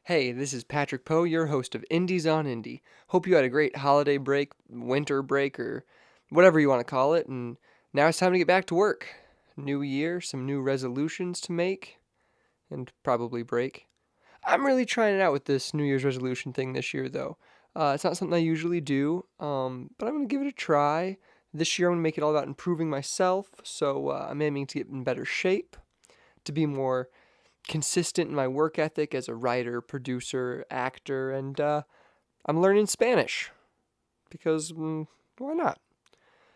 Hey, this is Patrick Poe, your host of Indies on Indie. Hope you had a great holiday break, winter break, or whatever you want to call it, and now it's time to get back to work. New year, some new resolutions to make, and probably break. I'm really trying it out with this New Year's resolution thing this year, though. It's not something I usually do, but I'm going to give it a try. This year I'm going to make it all about improving myself, so I'm aiming to get in better shape, to be more consistent in my work ethic as a writer, producer, actor, and I'm learning Spanish because why not?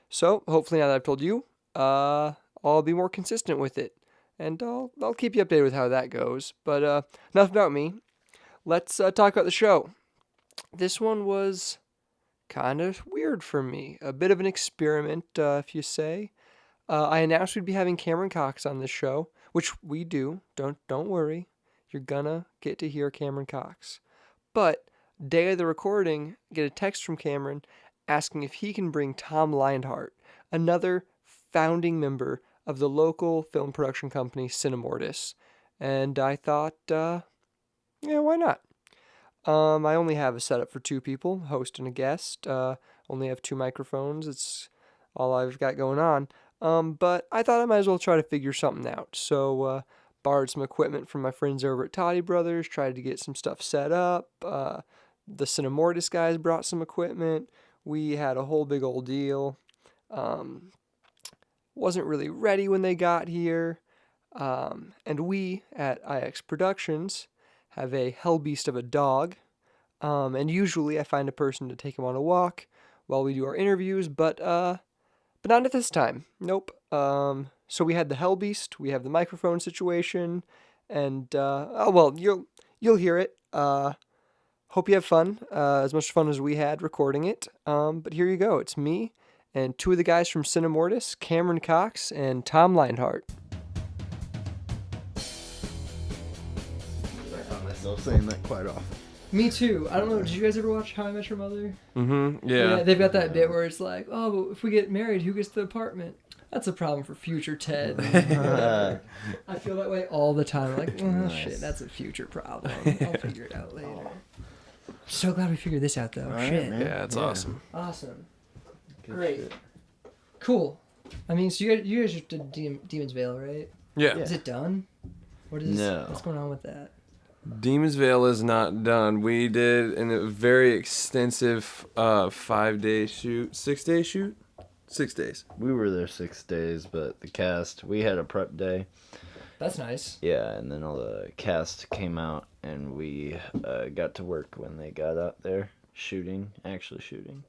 So hopefully now that I've told you, I'll be more consistent with it, and I'll keep you updated with how that goes. But enough about me. Let's talk about the show. This one was kind of weird for me, a bit of an experiment, if you say. I announced we'd be having Cameron Cox on this show, which we do. Don't worry. You're gonna get to hear Cameron Cox. But day of the recording, get a text from Cameron asking if he can bring Tom Lienhardt, another founding member of the local film production company Cinemortis. And I thought, yeah, why not? I only have a setup for two people, host and a guest. Only have two microphones. It's all I've got going on. But I thought I might as well try to figure something out. So, borrowed some equipment from my friends over at Toddy Brothers, tried to get some stuff set up. The Cinemortis guys brought some equipment. We had a whole big old deal. Wasn't really ready when they got here. And we at IX Productions have a hell beast of a dog. And usually I find a person to take him on a walk while we do our interviews, but not at this time. Nope. So we had the hell beast, we have the microphone situation, and you'll hear it. Hope you have fun, as much fun as we had recording it. But here you go. It's me and two of the guys from Cinemortis, Cameron Cox and Tom Lienhardt. I found myself saying that quite often. Me too. I don't know. Did you guys ever watch How I Met Your Mother? Mm-hmm. Yeah. They've got that bit where it's like, oh, but if we get married, who gets the apartment? That's a problem for future Ted. I feel that way all the time. Like, oh, Nice. shit, that's a future problem. I'll figure it out later. So glad we figured this out, though. All right, Shit. man. Yeah, it's awesome. Awesome. Good Great. shit. Cool. I mean, so you guys just did Demon's Veil, right? Yeah. Is it done? What is No. What's going on with that? Demon's Veil is not done. We did a very extensive 5-day shoot, 6-day shoot? 6 days. We were there 6 days, but the cast, we had a prep day. That's nice. Yeah, and then all the cast came out, and we got to work when they got out there actually shooting.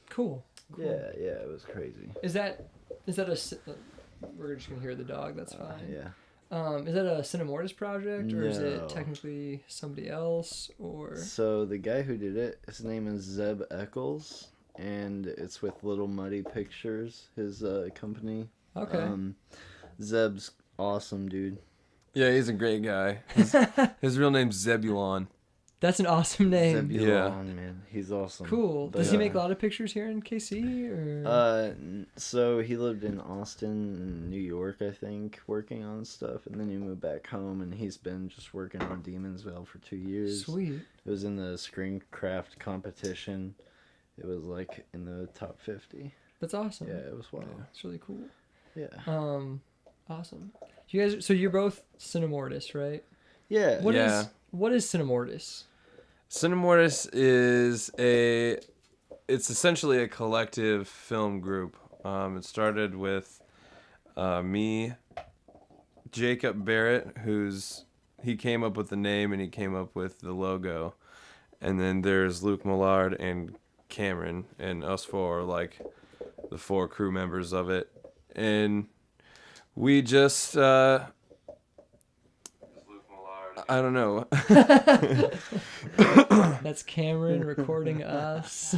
Cool. Yeah, it was crazy. Is that we're just gonna hear the dog. That's fine. Yeah. Is that a Cinemortis project, or is No. it technically somebody else, or? So the guy who did it, his name is Zeb Eccles, and it's with Little Muddy Pictures, his company. Okay. Zeb's awesome, dude. Yeah, he's a great guy. His real name's Zebulon. That's an awesome name. Zebulon, man. He's awesome. Cool. But, Does he make a lot of pictures here in KC, or? So he lived in Austin and New York, I think, working on stuff, and then he moved back home, and he's been just working on Demon's Veil for 2 years. Sweet. It was in the screencraft competition. It was like in the top 50. That's awesome. Yeah, it was wild. It's really cool. Yeah. Awesome. You guys, so you're both Cinemortis, right? Yeah. What is Cinemortis? Cinemortis it's essentially a collective film group. It started with me, Jacob Barrett, he came up with the name and he came up with the logo. And then there's Luke Millard and Cameron, and us four are like the 4 crew members of it. And we just I don't know. That's Cameron recording us.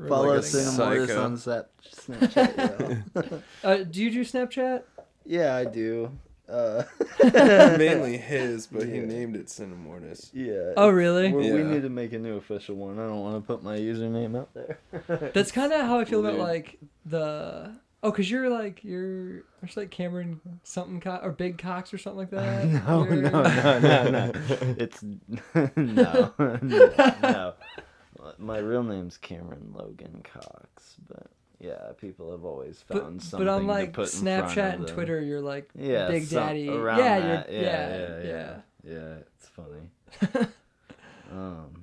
Follow Recording us. Cinemortis on Snapchat. Yo. Do you do Snapchat? Yeah, I do. Mainly his, but he named it Cinemortis. Yeah. Oh, really? We Yeah. need to make a new official one. I don't want to put my username out there. That's kind of how I feel about Weird. like the Oh, cause you're just like Cameron something or Big Cox or something like that. No. It's no. My real name's Cameron Logan Cox, but yeah, people have always found something but on like to put in front Snapchat of and them. Twitter, you're like Yeah, Big Daddy. around Yeah, that. yeah. Yeah, it's funny.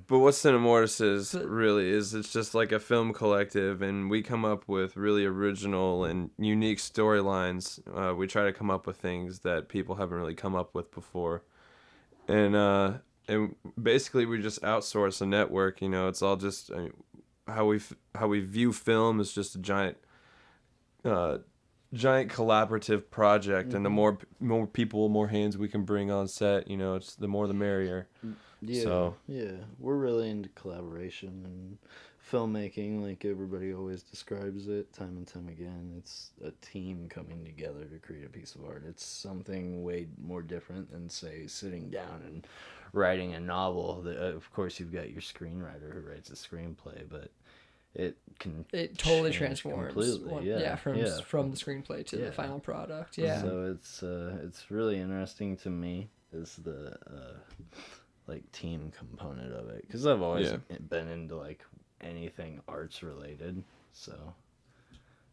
But what Cinemortis is really is it's just like a film collective, and we come up with really original and unique storylines. We try to come up with things that people haven't really come up with before, and basically we just outsource a network. You know, it's all just how we view film is just a giant collaborative project, and the more people, more hands we can bring on set, you know, it's the more the merrier. Yeah, we're really into collaboration and filmmaking, like everybody always describes it time and time again. It's a team coming together to create a piece of art. It's something way more different than, say, sitting down and writing a novel. Of course, you've got your screenwriter who writes a screenplay, but it totally change transforms completely. from the screenplay to the final product. So it's really interesting to me is the like team component of it, because I've always been into like anything arts related, so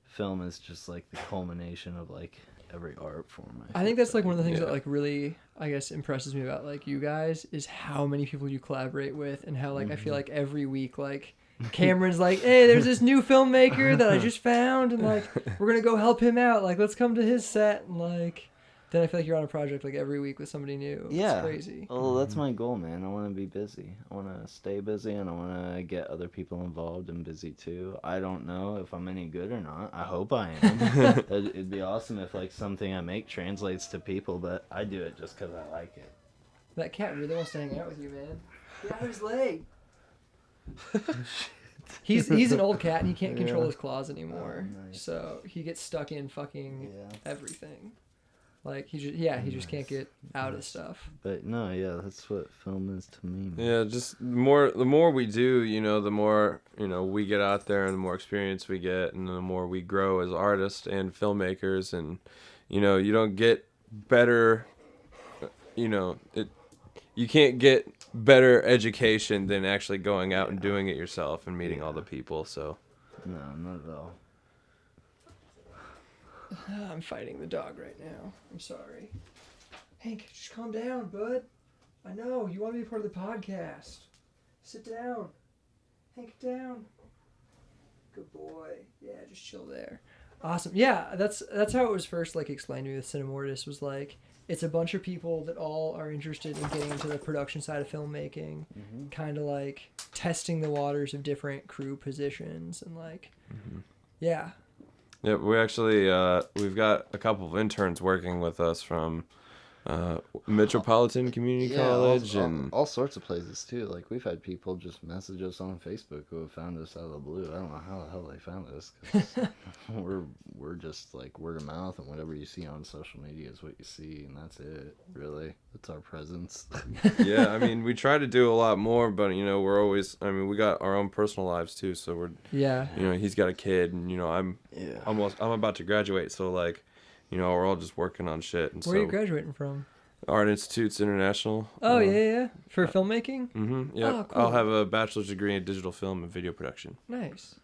film is just like the culmination of like every art form. I think that's like one of the things that like really, I guess, impresses me about like you guys is how many people you collaborate with, and how like I feel like every week like Cameron's like, hey, there's this new filmmaker that I just found, and like we're gonna go help him out, like let's come to his set, and like then I feel like you're on a project like every week with somebody new. Yeah, it's crazy. Well, that's my goal, man. I want to be busy. I want to stay busy, and I want to get other people involved and busy too. I don't know if I'm any good or not. I hope I am. It'd be awesome if like something I make translates to people, but I do it just because I like it. That cat really wants to hang out with you, man. Get out of his leg. He's an old cat and he can't control his claws anymore. Oh, nice. So he gets stuck in fucking everything. Like he just can't get out of stuff. But no, that's what film is to me, man. Yeah, just the more we do, you know, the more, you know, we get out there and the more experience we get, and the more we grow as artists and filmmakers. And you know, you don't get better, you know, you can't get better education than actually going out and doing it yourself and meeting all the people. So No, not at all. I'm fighting the dog right now. I'm sorry. Hank, just calm down, bud. I know, you want to be a part of the podcast. Sit down. Hank, down. Good boy. Yeah, just chill there. Awesome. Yeah, that's how it was first like explained to me with Cinemortis, was like it's a bunch of people that all are interested in getting into the production side of filmmaking, kind of like testing the waters of different crew positions and like yeah. Yeah, we actually we've got a couple of interns working with us from Metropolitan Community College and all sorts of places too. Like we've had people just message us on Facebook who have found us out of the blue. I don't know how the hell they found us, 'cause we're just like word of mouth, and whatever you see on social media is what you see, and that's it. Really, that's our presence. yeah, I mean, we try to do a lot more, but you know, we got our own personal lives too, so we're you know, he's got a kid, and you know, I'm about to graduate, so like, you know, we're all just working on shit. And Where are you graduating from? Art Institutes International. Oh, yeah. For filmmaking? Mm-hmm, yeah. Oh, cool. I'll have a bachelor's degree in digital film and video production. Nice.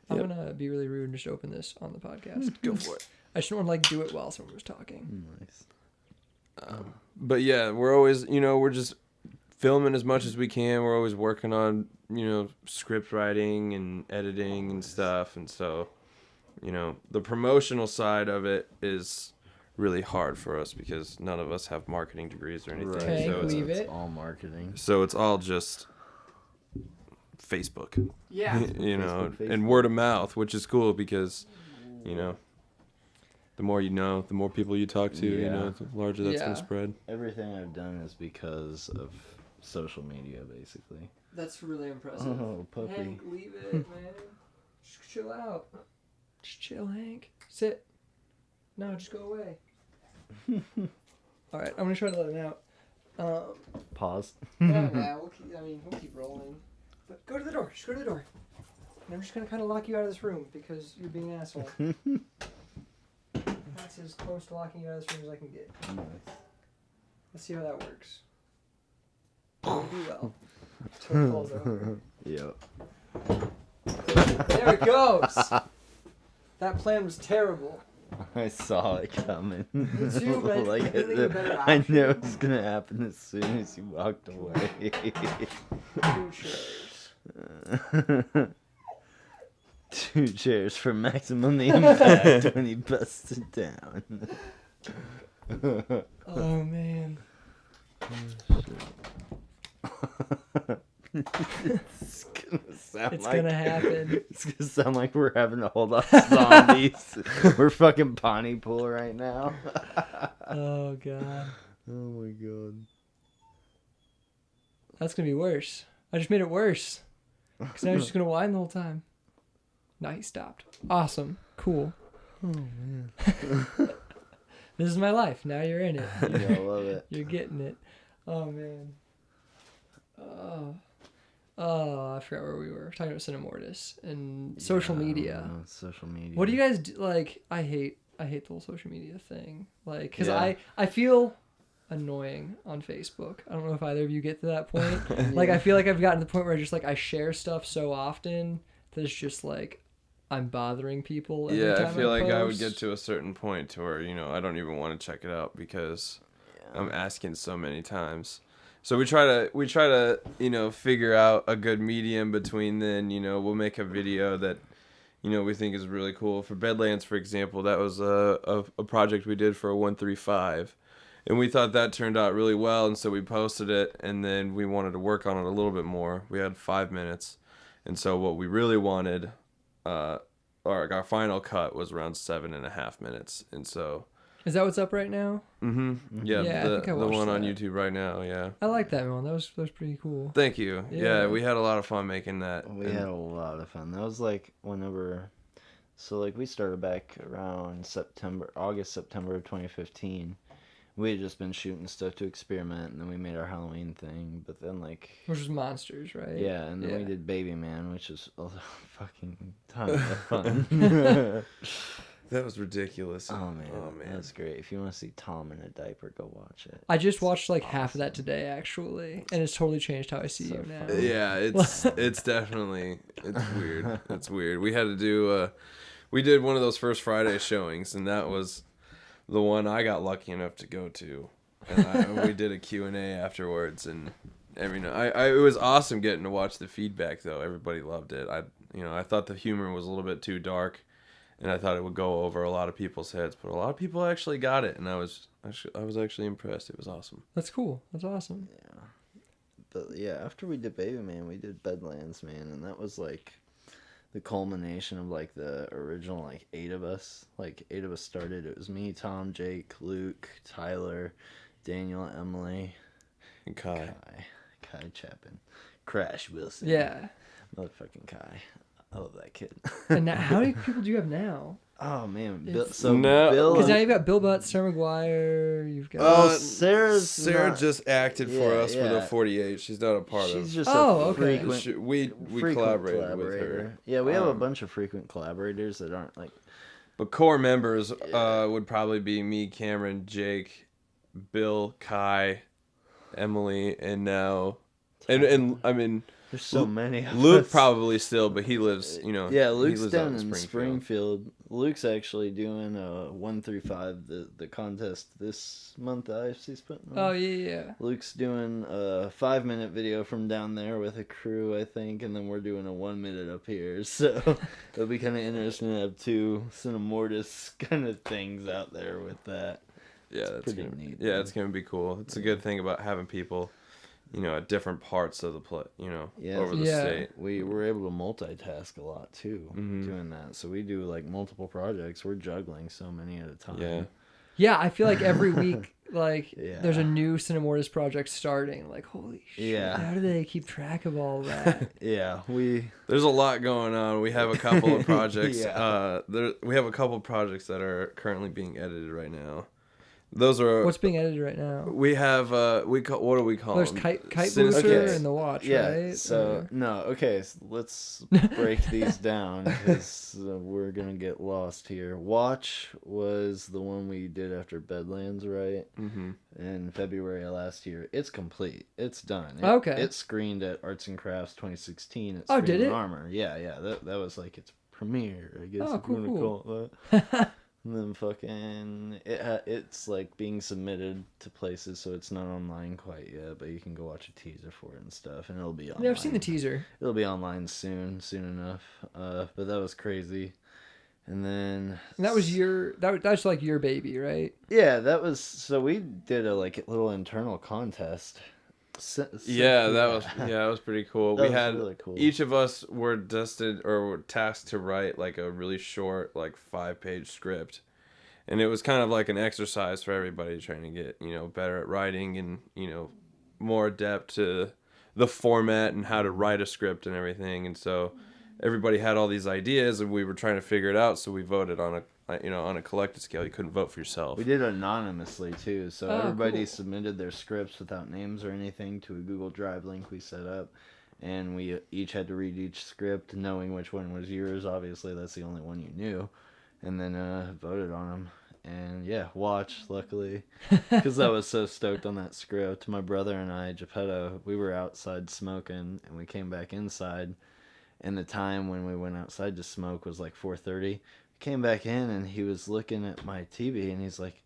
I'm going to be really rude and just open this on the podcast. Go for it. I just don't want to, like, do it while someone was talking. Nice. But, yeah, we're always, you know, we're just filming as much as we can. We're always working on, you know, script writing and editing and stuff. And so, you know, the promotional side of it is really hard for us because none of us have marketing degrees or anything. Okay, so it's all marketing. So it's all just Facebook. Yeah. You know, Facebook. and word of mouth, which is cool because, you know, the more you know, the more people you talk to, you know, the larger that's going to spread. Everything I've done is because of social media, basically. That's really impressive. Oh, puppy. Hank, leave it, man. Just chill out. Just chill, Hank. Sit. No, just go away. All right, I'm gonna try to let him out. Pause. We'll keep rolling. But go to the door. Just go to the door. And I'm just gonna kind of lock you out of this room because you're being an asshole. That's as close to locking you out of this room as I can get. Let's see how that works. It'll do well. Until it falls over. Yep. There it goes. That plan was terrible. I saw it coming. Me too, but I couldn't think of a better I option. knew it was gonna happen as soon as you walked away. 2 chairs. 2 chairs for maximum impact when he busted down. Oh man. It's gonna sound It's like gonna happen. It's gonna sound like we're having to hold off zombies. We're fucking Bonnie Pool right now. Oh god. Oh my god. That's gonna be worse. I just made it worse. Because now he's just gonna whine the whole time. Now he stopped. Awesome. Cool. Oh man. This is my life. Now you're in it. Yeah, I love it. You're getting it. Oh man. Oh, I forgot where we were. Talking about Cinema Mortis and social media. Social media. What do you guys do? Like? I hate the whole social media thing. Like, because Yeah. I feel annoying on Facebook. I don't know if either of you get to that point. Like, I feel like I've gotten to the point where I share stuff so often that it's just like I'm bothering people. Every Yeah, I time feel like I would post. get to a certain point to where, I don't even want to check it out because I'm asking so many times. So we try to, figure out a good medium between then, we'll make a video that, we think is really cool. For Bedlands, for example, that was a project we did for a 135. And we thought that turned out really well, and so we posted it, and then we wanted to work on it a little bit more. We had 5 minutes. And so what we really wanted, our final cut was around 7.5 minutes. And so... Is that what's up right now? Mm-hmm. Yeah, Yeah, I think I the watched one on that. YouTube right now, yeah. I like that one. That was pretty cool. Thank you. Yeah. Yeah, we had a lot of fun making that. We had a lot of fun. That was like whenever, so like we started back around August, September of 2015. We had just been shooting stuff to experiment, and then we made our Halloween thing. But then like, Which was Monsters, right? yeah, and then we Yeah. did Baby Man, which is a fucking ton of fun. That was ridiculous. Oh man, that's great. If you want to see Tom in a diaper, go watch it. I just watched like half of that today, actually, and it's totally changed how I see So you now. funny. Yeah, it's definitely weird. It's weird. We had to do we did one of those first Friday showings, and that was the one I got lucky enough to go to, and we did a Q&A afterwards, and it was awesome getting to watch the feedback though. Everybody loved it. I thought the humor was a little bit too dark, and I thought it would go over a lot of people's heads, but a lot of people actually got it, and I was actually impressed. It was awesome. That's cool. That's awesome. Yeah. But yeah, after we did Baby Man, we did Bedlands, man, and that was like the culmination of like the original like 8 of us. Like 8 of us started. It was me, Tom, Jake, Luke, Tyler, Daniel, Emily, And Kai. Kai Chapin, Crash Wilson. Yeah. Motherfucking Kai. I love that kid. And now, how many people do you have now? Oh man, It's- Bill. No. Because now you've got Bill Butts, Sarah McGuire. You've got. Oh, Sarah just acted for Yeah, us for the yeah. 48. She's not a part She's of. just Oh, a okay. frequent, We frequent collaborated with collaborator. her. Yeah, we have a bunch of frequent collaborators that aren't like. But core members would probably be me, Cameron, Jake, Bill, Kai, Emily, and now, and I mean, There's so many. Of Luke us. probably still, but he lives, Yeah, Luke's he lives down out in Springfield. Luke's actually doing a 135 the contest this month. IFC's putting on. Oh yeah. Luke's doing a 5-minute video from down there with a crew, I think, and then we're doing a 1 minute up here. So it'll be kind of interesting to have 2 Cinemortis kind of things out there with that. Yeah, that's pretty gonna, neat, yeah, man. it's gonna be cool. It's a good thing about having people, at different parts of the Yeah. over the Yeah. state. We were able to multitask a lot too, Mhm. doing that. So we do like multiple projects. We're juggling so many at a time. Yeah. Yeah, I feel like every week, like Yeah. there's a new Cinemortis project starting. Like, holy shit! Yeah. How do they keep track of all that? Yeah, There's a lot going on. We have a couple of projects. Yeah. We have a couple of projects that are currently being edited right now. Those are What's being edited right now? we have what do we call There's them? Kite Cinescapes. Booster Okay. and the Watch, Yeah. right? So let's break these down because we're gonna get lost here. Watch was the one we did after Bedlands, right? Mm-hmm. In February of last year. It's complete. It's done. Okay. It screened at Arts and Crafts 2016. It Oh, screened did in it? Armor. Yeah. That was like its premiere, I guess Oh, if you want to cool. call it that. And then fucking it's like being submitted to places, so it's not online quite yet, but you can go watch a teaser for it and stuff, and it'll be online. Yeah, I've seen the teaser. It'll be online soon enough. But that was crazy. And then And that was that's like your baby, right? yeah, that was so we did a like little internal contest. Yeah, that was pretty cool. That We was had really cool. each of us were destined or were tasked to write like a really short, like 5-page script, and it was kind of like an exercise for everybody trying to get better at writing and more adept to the format and how to write a script and everything. And so everybody had all these ideas, and we were trying to figure it out. So we voted on a on a collective scale. You couldn't vote for yourself. We did it anonymously too, so Oh, everybody cool. submitted their scripts without names or anything to a Google Drive link we set up, and we each had to read each script, knowing which one was yours. Obviously, that's the only one you knew, and then voted on them. And yeah, Watch, luckily, because I was so stoked on that script. My brother and I, Geppetto, we were outside smoking, and we came back inside, and the time when we went outside to smoke was like 4:30. Came back in, and he was looking at my TV, and he's like,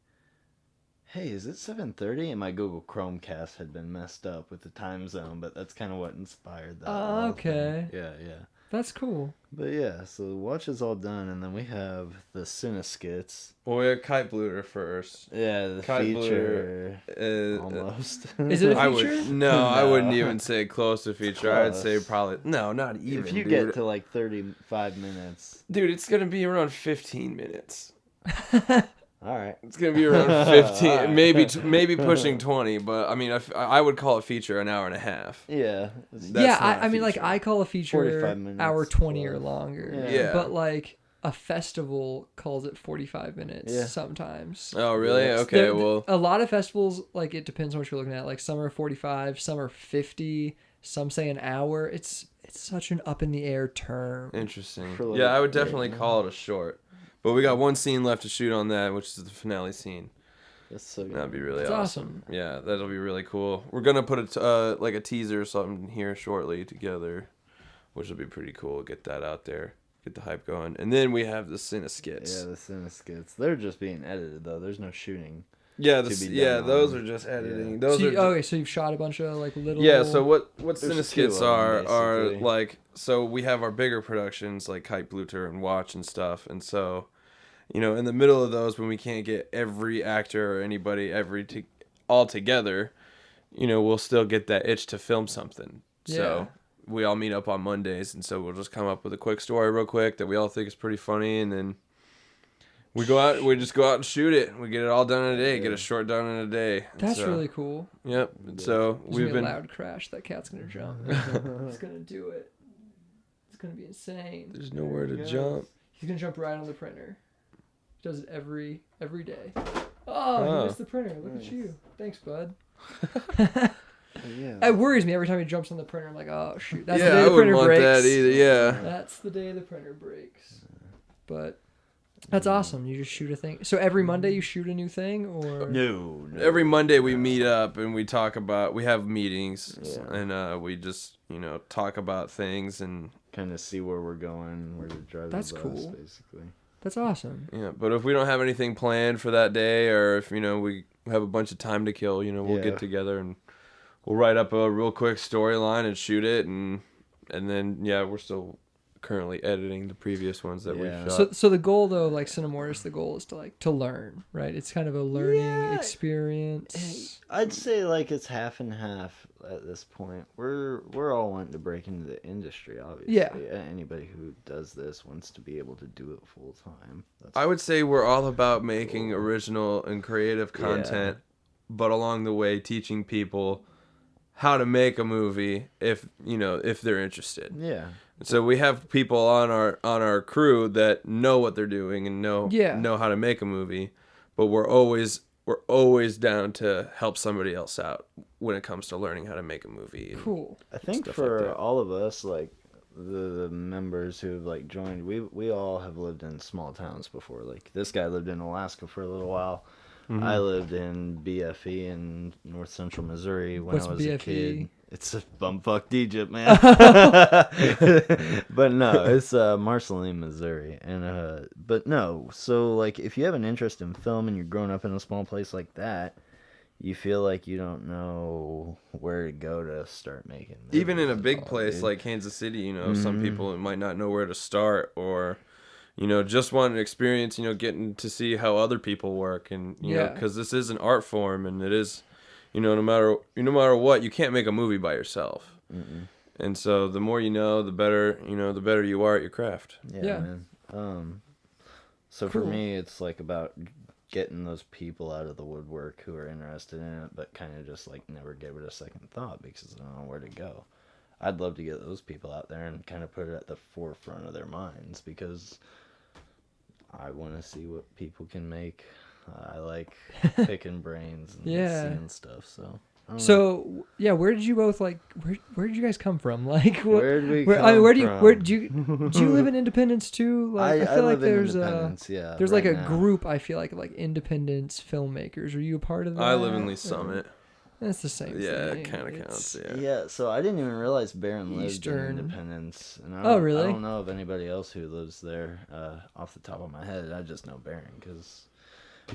hey, is it 7:30? And my Google Chromecast had been messed up with the time zone, but that's kind of what inspired that. whole Okay. thing. Yeah. That's cool. But yeah, so the Watch is all done, and then we have the Cinescits. Well, we had Kite Bluter first. Yeah, the Kite feature. Uh, Almost. Is it a I feature? would I wouldn't even say close to feature. I'd Close. say probably not even. If you dude. get to like 35 minutes. Dude, it's gonna be around 15 minutes. All right. It's gonna be around 15, maybe pushing 20. But I mean, I would call a feature an hour and a half. Yeah. That's Yeah, not a I mean, like feature. I call a feature 45 minutes hour 20 or plus. longer. Yeah. But like a festival calls it 45 minutes Yeah. sometimes. Oh, really? Yeah. Okay, There- well, a lot of festivals, like it depends on what you're looking at. Like some are 45, some are 50, some say an hour. It's such an up in the air term. interesting. For like- Yeah, I would definitely call it a short. But we got one scene left to shoot on that, which is the finale scene. That's so good. That'd be really It's awesome. Yeah, that'll be really cool. We're gonna put like a teaser or something here shortly together, which will be pretty cool. Get that out there, get the hype going, and then we have the Cineσκits. Yeah, the Cineskids. They're just being edited though. There's no shooting. Yeah, to be yeah, done those on. are just editing. Yeah. Those So are okay, so you've shot a bunch of like little. yeah. So what There's Cineskits two of them, are basically. like, so we have our bigger productions like Kite Bluter and Watch and stuff, and so in the middle of those, when we can't get every actor or anybody all together, we'll still get that itch to film something. So we all meet up on Mondays, and so we'll just come up with a quick story real quick that we all think is pretty funny, and then we just go out and shoot it. We get it all done in a day, get a short done in a day. And That's so, really cool. Yep. And so There's we've gonna be been a loud crash. That cat's gonna jump. He's gonna do it. It's gonna be insane. there's nowhere to Yes. jump. He's gonna jump right on the printer. He does it every day. Oh, Oh. he missed the printer. Look at you. Thanks, bud. Yeah. It worries me every time he jumps on the printer. I'm like, oh shoot, that's the Yeah, day I the wouldn't printer want breaks. that either. Yeah. That's the day the printer breaks. But that's awesome. You just shoot a thing. So every Monday you shoot a new thing, or No. Every Monday we meet up and we talk about. We have meetings Yeah. and we just talk about things and Kind of see where we're going, where to drive That's the bus, cool. basically. that's awesome. yeah. But if we don't have anything planned for that day, or if we have a bunch of time to kill, we'll Yeah. get together and we'll write up a real quick storyline and shoot it, and then we're still currently editing the previous ones that we Yeah. shot. So the goal though, like Cinemortis, the goal is to learn, right? It's kind of a learning experience. I'd say like it's half and half at this point. We're all wanting to break into the industry, obviously. Yeah. Anybody who does this wants to be able to do it full time. I would say we're all about making original and creative content, but along the way teaching people how to make a movie if they're interested. Yeah. So we have people on our crew that know what they're doing and know how to make a movie, but we're always we're always down to help somebody else out when it comes to learning how to make a movie. And Cool. I think stuff for like that. all of us, like the members who've like joined, we all have lived in small towns before. Like this guy lived in Alaska for a little while. I lived in BFE in north central Missouri when What's I was a BFE? kid. It's a bumfucked Egypt, man. But no, it's Marceline, Missouri. And but no, so like if you have an interest in film and you're growing up in a small place like that, you feel like you don't know where to go to start making movies even in a at big all, place dude. like Kansas City, you know, some people might not know where to start, or you know, just want an experience, you know, getting to see how other people work, and you know, Yeah. because this is an art form, and it is, you know, no matter what, you can't make a movie by yourself. And so the more you know, the better, you know, the better you are at your craft. Yeah. Man. So for Cool. me, it's like about getting those people out of the woodwork who are interested in it, but kind of just like never give it a second thought because they don't know where to go. I'd love to get those people out there and kind of put it at the forefront of their minds because I want to see what people can make. I like picking brains and Yeah. seeing stuff. So. I don't know. So yeah, where did you both like? Where did you guys come from? Like, what, Where'd we where, come I mean, where do you from? where do you live in Independence too? Like, I feel like live in there's Independence, yeah, there's like right a now. group. I feel like Independence filmmakers. Are you a part of that? I live in Lee Or- Summit. That's the same. Yeah, thing. it kind of It's- counts. Yeah. Yeah, so I didn't even realize Barron lived Eastern. in Independence. And I Oh, don't, really? I don't know of anybody else who lives there off the top of my head. I just know Barron because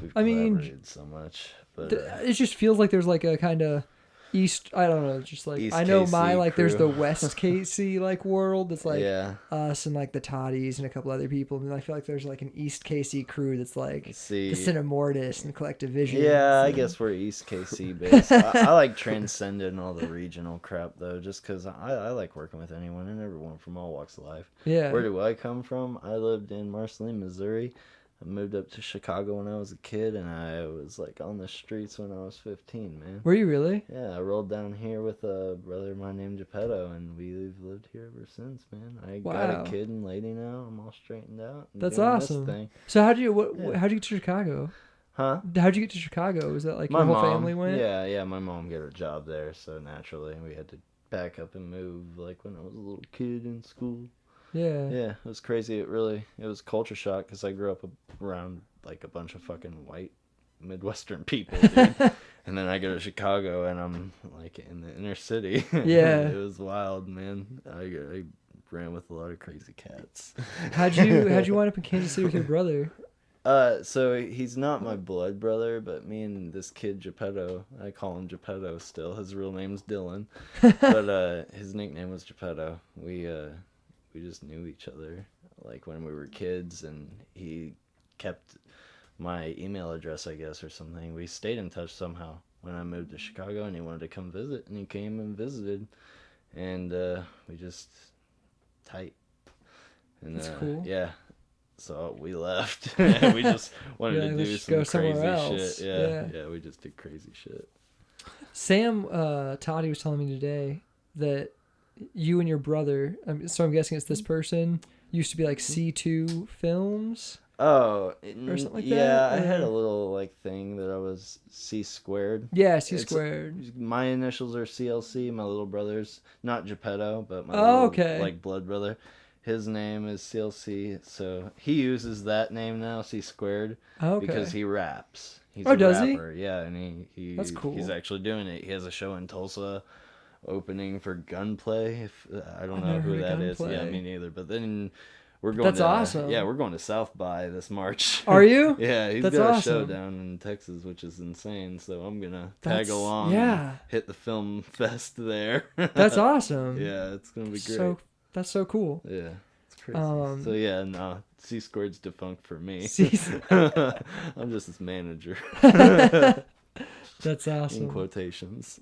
we've I mean, collaborated so much. But It just feels like there's like a kind of east. I don't know. Just like East I know my KC like there's the crew. West KC like world. That's like yeah, us and like the Toddies and a couple other people. And I feel like there's like an East KC crew that's like see, the Cinemortis and Collective Vision. yeah, I and- guess we're East KC based. I like transcending all the regional crap though, just because I like working with anyone and everyone from all walks of life. Yeah. Where do I come from? I lived in Marceline, Missouri. I moved up to Chicago when I was a kid, and I was like on the streets when I was 15, man. Were you really? Yeah, I rolled down here with a brother of mine named Geppetto, and we've lived here ever since, man. I got Wow. a kid and lady now. I'm all straightened out. And That's doing this awesome. thing. So how'd you Yeah. how'd you get to Chicago? Huh? How'd you get to Chicago? Was that like My your whole mom. family went? Yeah, my mom got a job there, so naturally we had to pack up and move like when I was a little kid in school. Yeah. Yeah, it was crazy. It was culture shock because I grew up around like a bunch of fucking white Midwestern people, dude. And then I go to Chicago and I'm like in the inner city. Yeah. It was wild, man. I ran with a lot of crazy cats. How'd you wind up in Kansas City with your brother? So he's not my blood brother, but me and this kid Geppetto, I call him Geppetto still. His real name's Dylan, but his nickname was Geppetto. We just knew each other like when we were kids, and he kept my email address, I guess, or something. We stayed in touch somehow when I moved to Chicago, and he wanted to come visit, and he came and visited, and we just tight. And, That's cool. Yeah. So we left. We just wanted Yeah, to let's do just some go somewhere crazy else. shit. Yeah. Yeah, we just did crazy shit. Sam Toddy was telling me today that you and your brother, so I'm guessing it's this person, used to be like C2 Films. Oh, Or something like yeah, that, I had or- a little like thing that I was C squared. Yeah, C It's- squared. My initials are CLC. My little brother's not Geppetto, but my Oh, little, okay. like blood brother. His name is CLC, so he uses that name now, C squared, Okay. because he raps. He's Oh, a does he? rapper. Yeah, and he That's cool. He's actually doing it. He has a show in Tulsa, opening for Gunplay. If I don't I've know never who heard of that is. Yeah, Gunplay. me neither. But then we're going. That's to, awesome. Yeah, we're going to South by this March. Are you? Yeah, he's That's got a show awesome. down in Texas, which is insane. So I'm gonna That's- tag along. yeah. and hit the film fest there. That's awesome. Yeah, it's gonna be great. So that's so cool. Yeah, it's crazy. Um, So yeah, no, C squared's defunct for me. C- I'm just his manager That's in awesome. quotations.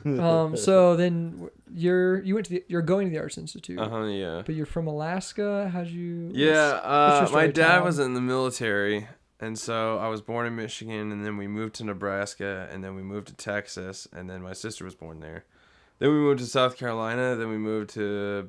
So then you're going to the Arts Institute, Yeah. but you're from Alaska. How'd you? Yeah, what's your my story, dad Tom? was in the military, and so I was born in Michigan, and then we moved to Nebraska, and then we moved to Texas, and then my sister was born there. Then we moved to South Carolina, then we moved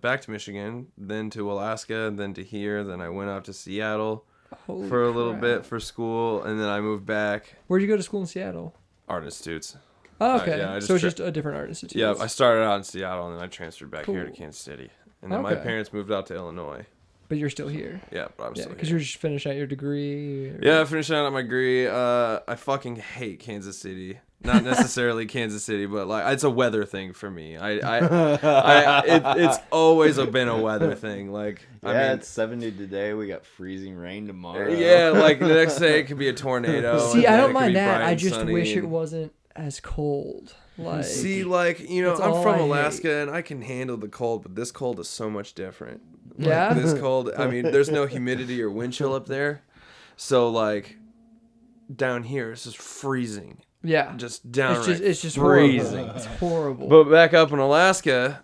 back to Michigan, then to Alaska, then to here, then I went out to Seattle, Holy for a little crap. bit for school, and then I moved back. Where'd you go to school in Seattle? Art Institutes. Oh, okay. yeah, So it's just a different art institute. Yeah, I started out in Seattle, and then I transferred back here to Cool. Kansas City. And then my Okay. parents moved out to Illinois. But you're still here. Yeah, but I'm Yeah, still because here. you're just finishing out your degree. Or... Yeah, finishing out my degree. I fucking hate Kansas City. Not necessarily Kansas City, but like it's a weather thing for me. It's always been a weather thing. Like Yeah, I mean, it's 70 today. We got freezing rain tomorrow. yeah, like the next day it could be a tornado. See, and I then it don't could mind be that. bright I and just sunny wish it and- wasn't as cold. Like, See, like you know, That's I'm all from I Alaska and I can handle the cold, but this cold is so much different. Like, Yeah? this cold. I mean, there's no humidity or wind chill up there, so like down here it's just freezing. yeah. Just downright It's just freezing. horrible. It's horrible. But back up in Alaska,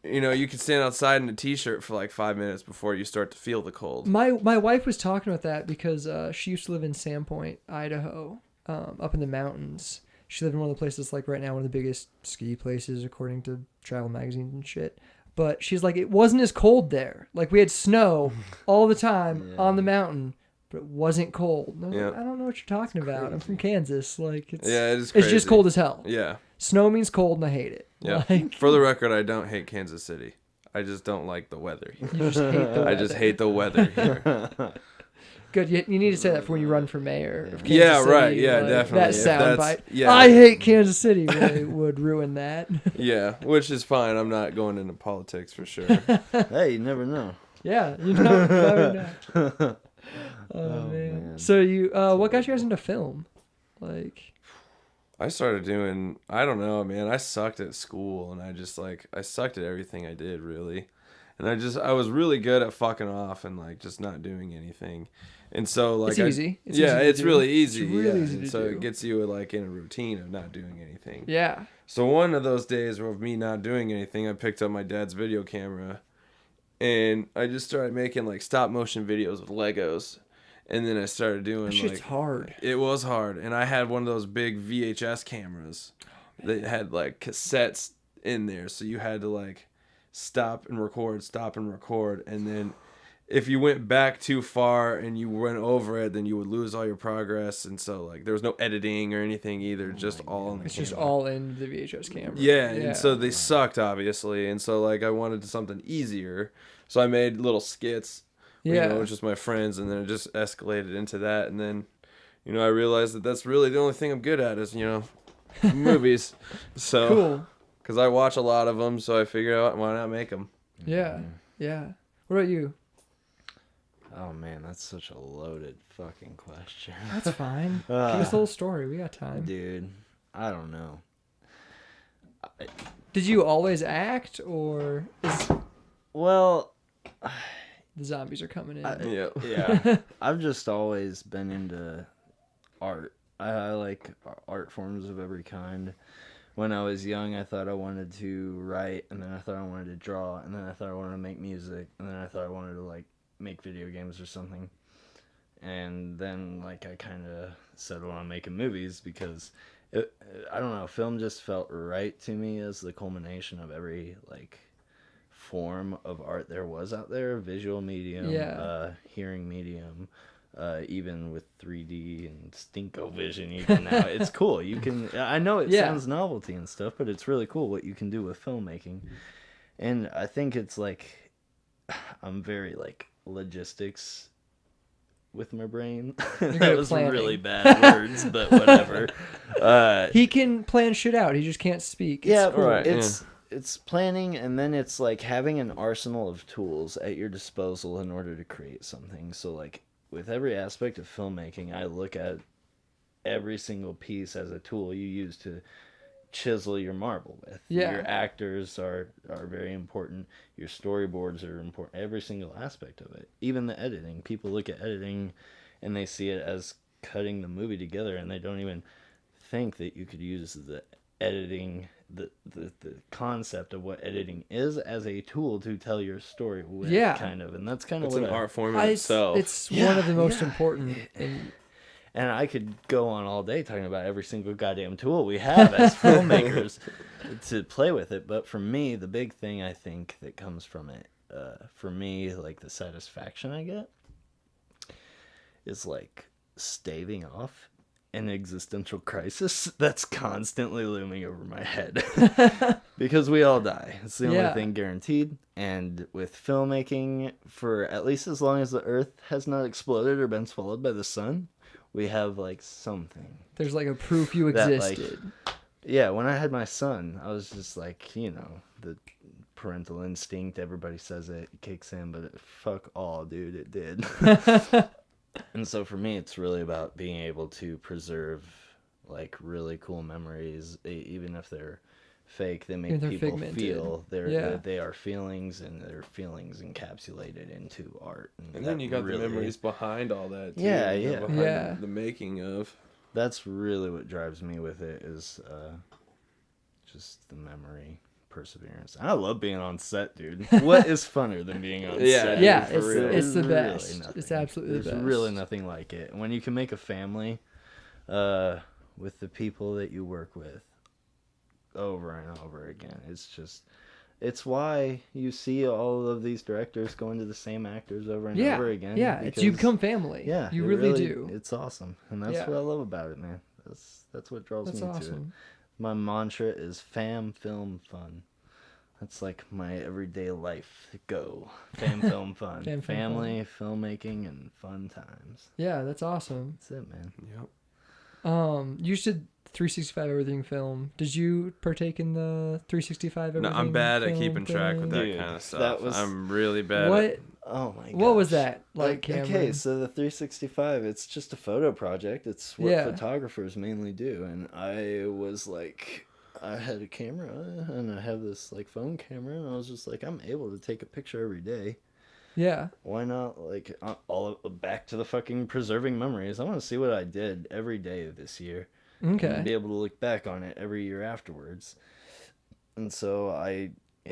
you know, you can stand outside in a t-shirt for like 5 minutes before you start to feel the cold. My wife was talking about that because she used to live in Sandpoint, Idaho, up in the mountains. She lived in one of the places, like right now, one of the biggest ski places according to travel magazines and shit. But she's like, it wasn't as cold there. Like we had snow all the time on the mountain, but it wasn't cold. And I was like, Yeah. I don't know what you're talking about. I'm from Kansas. Like it's Yeah, it is it's crazy. just cold as hell. Yeah, Snow means cold, and I hate it. yeah. Like, For the record, I don't hate Kansas City. I just don't like the weather here. you just hate the I just weather. hate the weather here. Good. You need to say that for when you run for mayor of Kansas Yeah, City, right. Yeah, like, definitely. That If sound that's- bite. yeah. I hate Kansas City. Really would ruin that. Yeah, which is fine. I'm not going into politics for sure. Hey, you never know. Yeah, you know, never know. Oh, man. man. So you, what got you guys into film? Like, I started doing, I don't know, man. I sucked at school, and I sucked at everything I did, really. And I was really good at fucking off and like just not doing anything. And so like it's easy. It's yeah, easy to it's do. really easy. It's really yeah. easy And to so do. it gets you like in a routine of not doing anything. Yeah. So one of those days of me not doing anything, I picked up my dad's video camera, and I just started making like stop motion videos with Legos. And then I started doing That shit's like hard. It was hard, and I had one of those big VHS cameras that had like cassettes in there, so you had to like stop and record, and then if you went back too far and you went over it, then you would lose all your progress. And so like there was no editing or anything either, just all in the It's camera. just all in the VHS camera. Yeah, and so they sucked obviously, and so like I wanted something easier, so I made little skits. Yeah. You know, just my friends, and then it just escalated into that, and then, you know, I realized that that's really the only thing I'm good at is, you know, movies. So, Cool. because I watch a lot of them, so I figured out why not make them. Yeah. Yeah. What about you? Oh man, that's such a loaded fucking question. That's fine. Give us a little story. We got time. Dude, I don't know. Did you always act, or is Well, the zombies are coming in? Yeah. yeah, I've just always been into art. I like art forms of every kind. When I was young, I thought I wanted to write, and then I thought I wanted to draw, and then I thought I wanted to make music, and then I thought I wanted to like make video games or something. And then like I kind of settled on making movies because I don't know, film just felt right to me as the culmination of every like form of art there was out there, visual medium, Yeah. hearing medium, even with 3D and Stinko vision even now. It's cool. You can, I know it Yeah. sounds novelty and stuff, but it's really cool what you can do with filmmaking. And I think it's like, I'm very like logistics with my brain. good That at was planning. really bad words, but whatever. He can plan shit out. He just can't speak. It's Yeah, cool. right. It's planning, and then it's like having an arsenal of tools at your disposal in order to create something. So like with every aspect of filmmaking, I look at every single piece as a tool you use to chisel your marble with. Yeah. Your actors are very important. Your storyboards are important. Every single aspect of it. Even the editing. People look at editing and they see it as cutting the movie together, and they don't even think that you could use the editing, the concept of what editing is as a tool to tell your story with, Yeah. kind of. And that's kind of It's what an I- art form in It's itself. one of the most yeah. important. And And I could go on all day talking about every single goddamn tool we have as filmmakers to play with it. But for me, the big thing I think that comes from it, for me, like the satisfaction I get, is like staving off an existential crisis that's constantly looming over my head. Because we all die. It's the only thing guaranteed. And with filmmaking, for at least as long as the Earth has not exploded or been swallowed by the sun, we have like something. There's like a proof you that, existed. Yeah, when I had my son, I was just like, you know, the parental instinct, everybody says it kicks in, but fuck all, dude, it did. And so for me, it's really about being able to preserve like really cool memories, even if they're fake. They make people figmented. feel they are feelings, and they're feelings encapsulated into art. And then you got the memories behind all that too. Yeah, you know, yeah. behind the making of. That's really what drives me with it, is just the memory, perseverance. I love being on set, dude. What is funner than being on set? Yeah, dude, it's the really best. nothing. It's absolutely the There's best. really nothing like it. When you can make a family with the people that you work with over and over again, it's why you see all of these directors going to the same actors over and over again. Yeah, you become family. Yeah, you really do. It's awesome, and that's what I love about it, man. That's what draws me to it. My mantra is fam, film, fun. That's like my everyday life. Go. Fam, film, fun. Family, filmmaking, and fun times. Yeah, that's awesome. That's it, man. Yep. You should 365 everything film. Did you partake in the 365 everything? No, I'm bad at film keeping track with that Dude, kind of stuff. that was- I'm really bad What? at Oh my god. What was that like, Cameron? Okay, so the 365, it's just a photo project. It's what photographers mainly do. And I was like, I had a camera and I have this like phone camera, and I was just like, I'm able to take a picture every day. Yeah. Why not, like, back to the fucking preserving memories. I want to see what I did every day of this year. Okay. And be able to look back on it every year afterwards. And so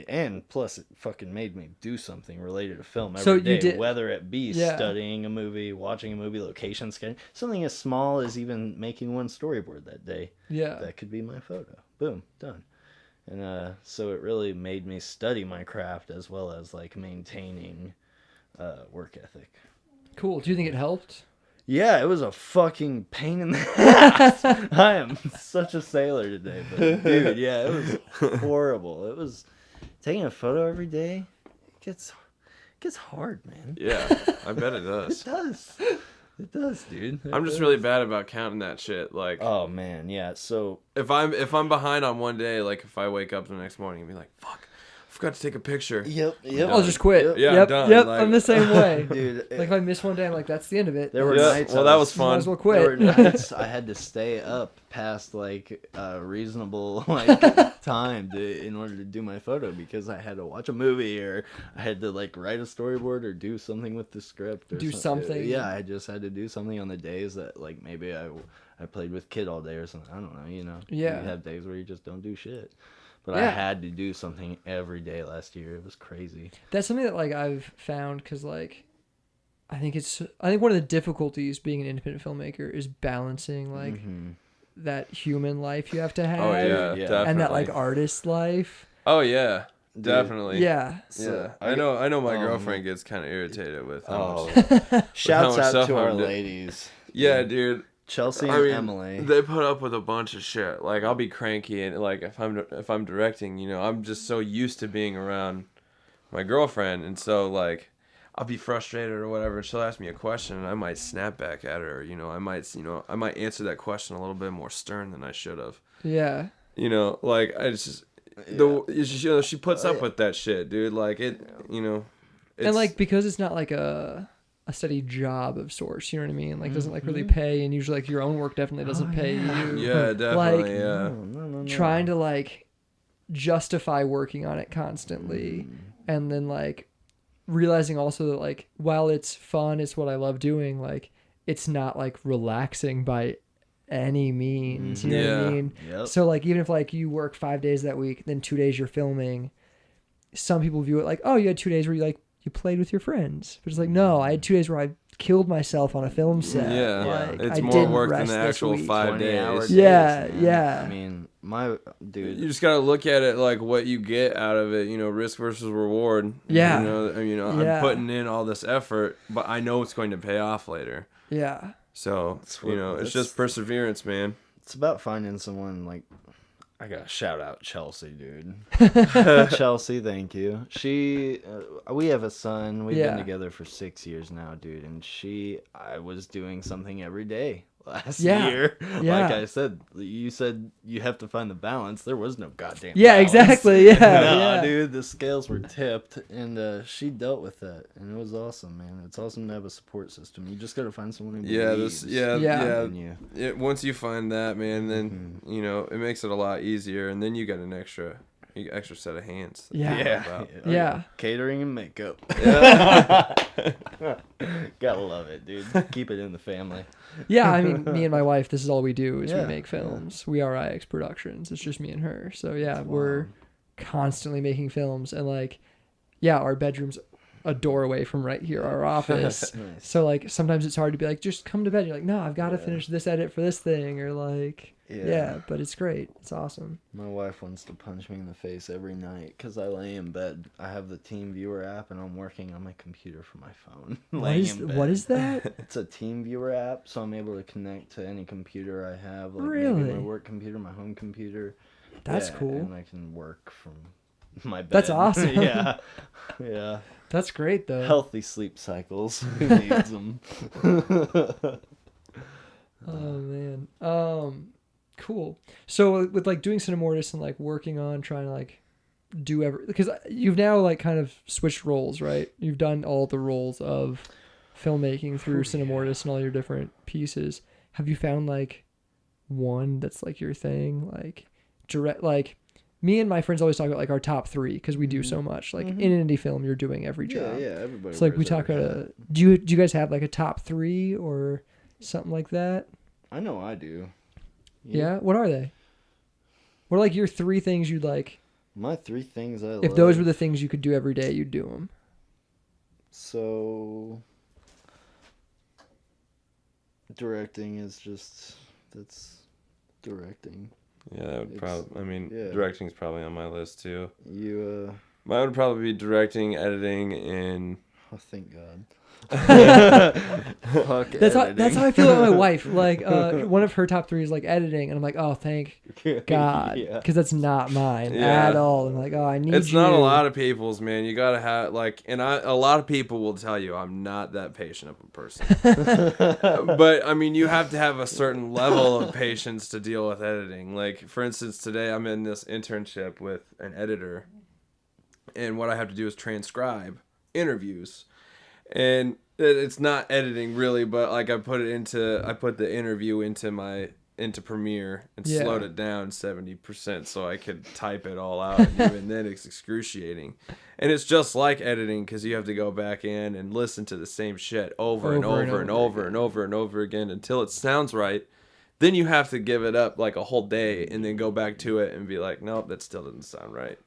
and plus it fucking made me do something related to film every day. Whether it be studying a movie, watching a movie, location sketching, something as small as even making one storyboard that day. Yeah. That could be my photo. Boom, done. And so it really made me study my craft as well as like maintaining work ethic. Cool. Do you think it helped? Yeah, it was a fucking pain in the ass. I am such a sailor today, but dude, yeah, it was horrible. It was taking a photo every day. It gets hard, man. Yeah, I bet it does. It does. It does, dude. I'm just really bad about counting that shit. Like, oh man, yeah. So if I'm behind on one day, like if I wake up the next morning and be like, fuck, I forgot to take a picture. Yep. I'll just quit. Yeah, I'm done. Yep, Like, I'm the same way. Dude, like if I miss one day, I'm like, that's the end of it. There were nights. Well, that was Might fun. as well There were quit. nights I had to stay up past like a reasonable like time in order to do my photo, because I had to watch a movie, or I had to like write a storyboard or do something with the script. Or Do something. Yeah, I just had to do something on the days that like maybe I played with kid all day or something. I don't know, you know. Yeah. You have days where you just don't do shit. But I had to do something every day last year. It was crazy. That's something that like I've found, because like I think one of the difficulties being an independent filmmaker is balancing like that human life you have to have. Oh yeah, definitely. and that like artist life. Oh yeah, definitely. Yeah. So, I know. My girlfriend gets kind of irritated with how much. Shouts much out stuff to our I'm doing. ladies. Yeah, dude. Chelsea and Emily. They put up with a bunch of shit. Like, I'll be cranky, and like if I'm directing, you know, I'm just so used to being around my girlfriend, and so like I'll be frustrated or whatever, and she'll ask me a question, and I might snap back at her. You know, I might answer that question a little bit more stern than I should have. Yeah. You know, like she puts up with that shit, dude. Like you know. And like because it's not like a steady job of sorts, you know what I mean? Like doesn't like really pay, and usually like your own work definitely doesn't pay you. Yeah, definitely. Like No. trying to like justify working on it constantly, and then like realizing also that like while it's fun, it's what I love doing, like it's not like relaxing by any means. You know what I mean? Yep. So like even if like you work 5 days that week, then 2 days you're filming, some people view it like, oh, you had 2 days where you played with your friends. But it's like, no, I had 2 days where I killed myself on a film set. Yeah, Like, it's I more didn't work than rest the this actual week. 5 20-hour days. days, Yeah, man. yeah. I mean, my dude. You just gotta look at it like what you get out of it. You know, risk versus reward. Yeah. I'm Yeah. putting in all this effort, but I know it's going to pay off later. Yeah. So it's just perseverance, man. It's about finding someone like. I gotta shout out Chelsea, dude. Chelsea, thank you. We have a son. We've been together for 6 years now, dude. And I was doing something every day last year. Yeah. Like I said, you said you have to find the balance. There was no goddamn Yeah, balance. exactly. Yeah. No, yeah. dude, the scales were tipped, and she dealt with that, and it was awesome, man. It's awesome to have a support system. You just gotta find someone who believes Yeah. in you. Once you find that, man, then it makes it a lot easier, and then you got an extra set of hands. to Yeah. help Yeah. out. Yeah. Catering and makeup. Gotta love it, dude. Keep it in the family. Yeah, I mean, me and my wife, this is all we do is we Yeah, make films. We are IX Productions. It's just me and her. So yeah, That's we're wild. constantly making films, and like, yeah, our bedroom's a door away from right here, our office. Nice. So like sometimes it's hard to be like, just come to bed. You're like, no, I've got to finish this edit for this thing, or like, yeah, but it's great. It's awesome. My wife wants to punch me in the face every night because I lay in bed. I have the Team Viewer app, and I'm working on my computer from my phone. laying in bed. What is that? It's a Team Viewer app, so I'm able to connect to any computer I have, like maybe Really? my work computer, my home computer. That's Yeah, cool. And I can work from my bed. That's awesome. Yeah, yeah. That's great though. Healthy sleep cycles. Who needs them? Oh man. Cool. So with like doing Cinemortis and like working on trying to like do because you've now like kind of switched roles, right? You've done all the roles of filmmaking through Cinemortis and all your different pieces. Have you found like one that's like your thing? Like direct, like me and my friends always talk about like our top 3 because we do so much. Like in an indie film, you're doing every job. Yeah, everybody. So like we wears talk every about hat. do you guys have like a top 3 or something like that? I know I do. Yeah. What are they? What are like your 3 things you'd like? My 3 things I love. If those were the things you could do every day, you'd do them. So directing is just that's directing. Yeah, that would It's- probably. I mean, yeah. directing's probably on my list too. You Mine would probably be directing, editing, and oh thank God. That's how I feel about my wife. Like one of her top 3 is like editing, and I'm like, oh, thank God, Yeah. because that's not mine Yeah. at all. I'm like, oh, I need. it's not a lot of people's, man. You gotta have like, and a lot of people will tell you I'm not that patient of a person. But I mean, you have to have a certain level of patience to deal with editing. Like, for instance, today I'm in this internship with an editor, and what I have to do is transcribe interviews. And it's not editing really, but like I put the interview into Premiere and Yeah. slowed it down 70% so I could type it all out. And even then it's excruciating. And it's just like editing because you have to go back in and listen to the same shit over and over again until it sounds right. Then you have to give it up like a whole day and then go back to it and be like, nope, that still doesn't sound right.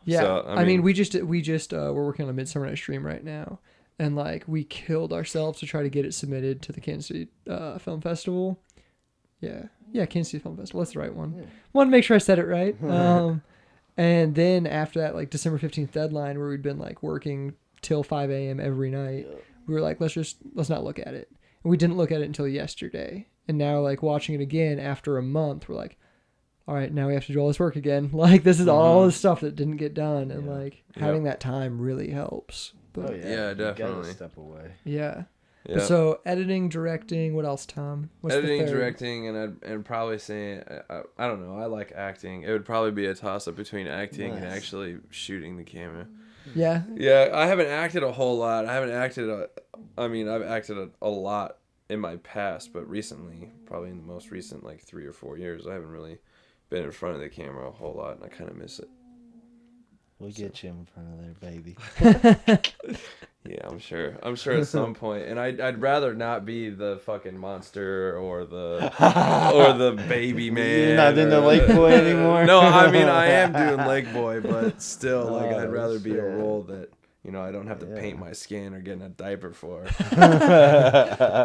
Yeah, So, I mean, we just we're working on a Midsummer Night's Dream right now, and like we killed ourselves to try to get it submitted to the Kansas City Film Festival. Yeah, Kansas City Film Festival. That's the right one. Want to make sure I said it right. And then after that, like December 15th deadline, where we'd been like working till 5 a.m. every night, we were like, let's not look at it. And we didn't look at it until yesterday. And now, like watching it again after a month, we're like, all right, now we have to do all this work again. Like this is all the stuff that didn't get done, and like having that time really helps. But, Oh yeah, Yeah, You definitely. gotta step away. yeah. Yeah. So editing, directing, what else, Tom? What's Editing, the third? directing, and probably saying I don't know. I like acting. It would probably be a toss up between acting and Nice. actually shooting the camera. Yeah. Yeah, I haven't acted a whole lot. I've acted a lot in my past, but recently, probably in the most recent like 3 or 4 years, I haven't really been in front of the camera a whole lot, and I kind of miss it. We'll get you in front of there, baby. Yeah, I'm sure. I'm sure at some point. And I'd rather not be the fucking monster or the baby man. You're not into or Lake Boy anymore? No, I mean I am doing Lake Boy, but still, like Oh, I'd rather be a shit. role that you know, I don't have to paint my skin or get in a diaper for.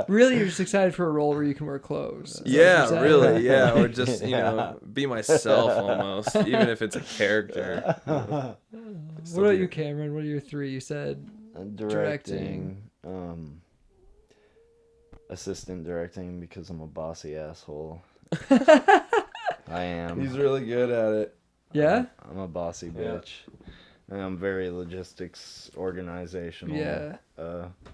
Really, you're just excited for a role where you can wear clothes. Is that what Yeah, you're saying? really, yeah, or just, you know, be myself almost, even if it's a character. What about you, Cameron? What are your 3? You said Directing. Assistant directing because I'm a bossy asshole. I am. He's really good at it. Yeah? I'm a bossy bitch. And I'm very logistics, organizational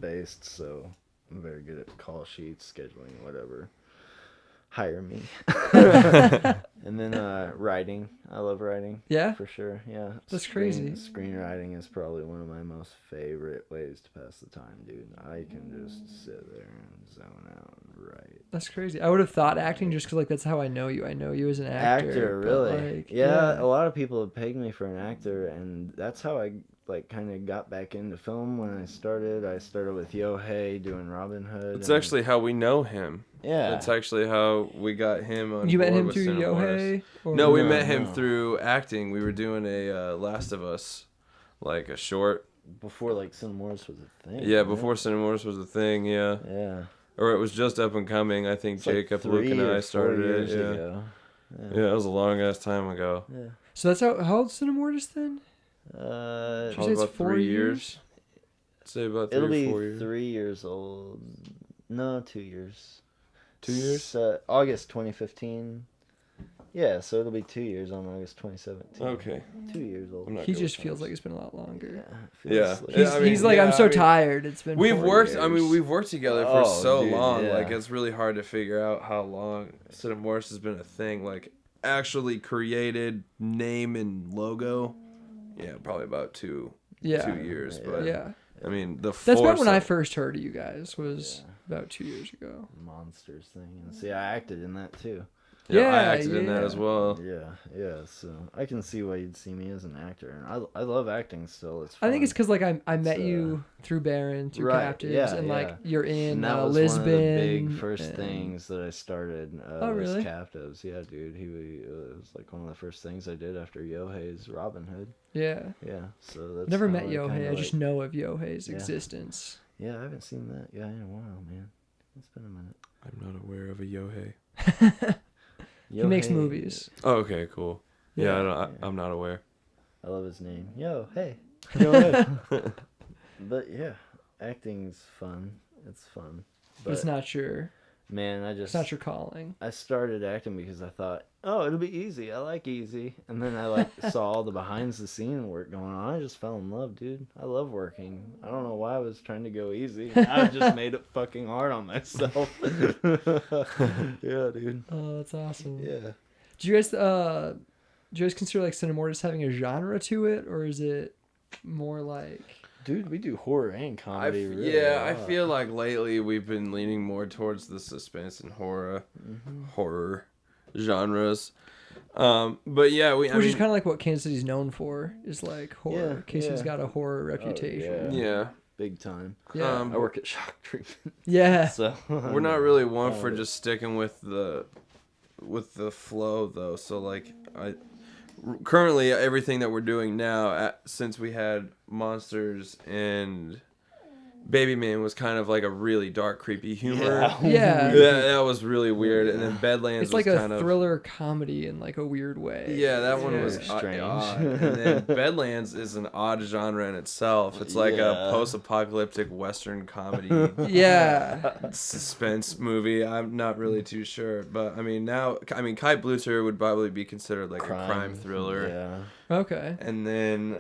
based, so I'm very good at call sheets, scheduling, whatever. Hire me. And then writing. I love writing. Yeah? For sure, yeah. That's crazy. Screenwriting is probably one of my most favorite ways to pass the time, dude. I can just sit there and zone out and write. That's crazy. I would have thought acting just because, like, that's how I know you. I know you as an actor. But, really? like, Yeah, a lot of people have pegged me for an actor, and that's how I kind of got back into film when I started. I started with Yohei doing Robin Hood. It's actually how we know him. Yeah. That's actually how we got him on You met board him with through Cinemorphs. Yohei? Or... No, we No, met him no. through acting. We were doing a Last of Us, like a short. before like Cinemorphs was a thing. Yeah, right? before Cinemorphs was a thing, yeah. Yeah. Or it was just up and coming. I think It's like Jacob, 3 Luke, and or I 4 started years it. Yeah. ago. Yeah, it was a long ass time ago. Yeah. So that's how old's Cinemortis then? Uh, Did you say it's Probably about 4 3 years? years. I'd say about 3 it'll or be 4 years. 3 years old. No, 2 years. 2 years? August 2015. Yeah, so it'll be 2 years on August 2017. Okay. 2 years old. I'm not He good just with feels times. like it's been a lot longer. Yeah. Yeah. He's, I mean, he's like, yeah, I'm so I mean, tired. It's been We've 4 worked. years. I mean, we've worked together for Oh, so dude, long. yeah. Like it's really hard to figure out how long Cinemorphs has been a thing. Like actually created name and logo. Yeah, probably about 2 years. But Yeah. I mean, the That's about force when I of- first heard of you guys. Was about 2 years ago. Monsters thing. And see, I acted in that too. Yeah, I Yeah, acted in that yeah. as well. Yeah, so I can see why you'd see me as an actor. And I love acting still. It's fun. I think it's because like I met It's, you through Baron, through right, Captives, yeah, and like yeah. you're in And that was Lisbon. one of the big first and- things that I started. Oh, was really? Captives. Yeah, dude. It was like one of the first things I did after Yohei's Robin Hood. Yeah. Yeah, so that's Never how met I Yohei. kinda, I just know of Yohei's Yeah. existence. Yeah, I haven't seen that guy in a while, man. It's been a minute. I'm not aware of a Yohei. He makes Yohei- movies. Oh, okay, cool. Yeah, Yeah. I'm not aware. I love his name. Yo, hey. Yohei. But yeah, acting's fun. It's fun. But it's not your. Man, It's not your calling. I started acting because I thought, oh, it'll be easy. I like easy. And then I like saw all the behind the scene work going on. I just fell in love, dude. I love working. I don't know why I was trying to go easy. I just made it fucking hard on myself. Yeah, dude. Oh, that's awesome. Yeah. Do you guys consider like Cinemortis having a genre to it, or is it more like? Dude, we do horror and comedy. Really Yeah, a I lot. feel like lately we've been leaning more towards the suspense and horror genres. But yeah, Which is kind of like what Kansas City's known for, is like horror. Yeah, Kansas City's yeah. got a horror reputation. yeah. Big time. Yeah. I work at Shock Treatment. Yeah. So We're not really one for just sticking with the flow though. So like currently everything that we're doing now, since we had Monsters and Baby Man, was kind of like a really dark, creepy humor. Yeah. That was really weird. And then Bedlands It's like was a kind of thriller comedy in like a weird way. yeah, that one was Strange. odd. And then Bedlands is an odd genre in itself. It's like a post-apocalyptic Western comedy Yeah. suspense movie. I'm not really too sure, but I mean Kai Bluter would probably be considered like a crime thriller. Yeah. Okay. And then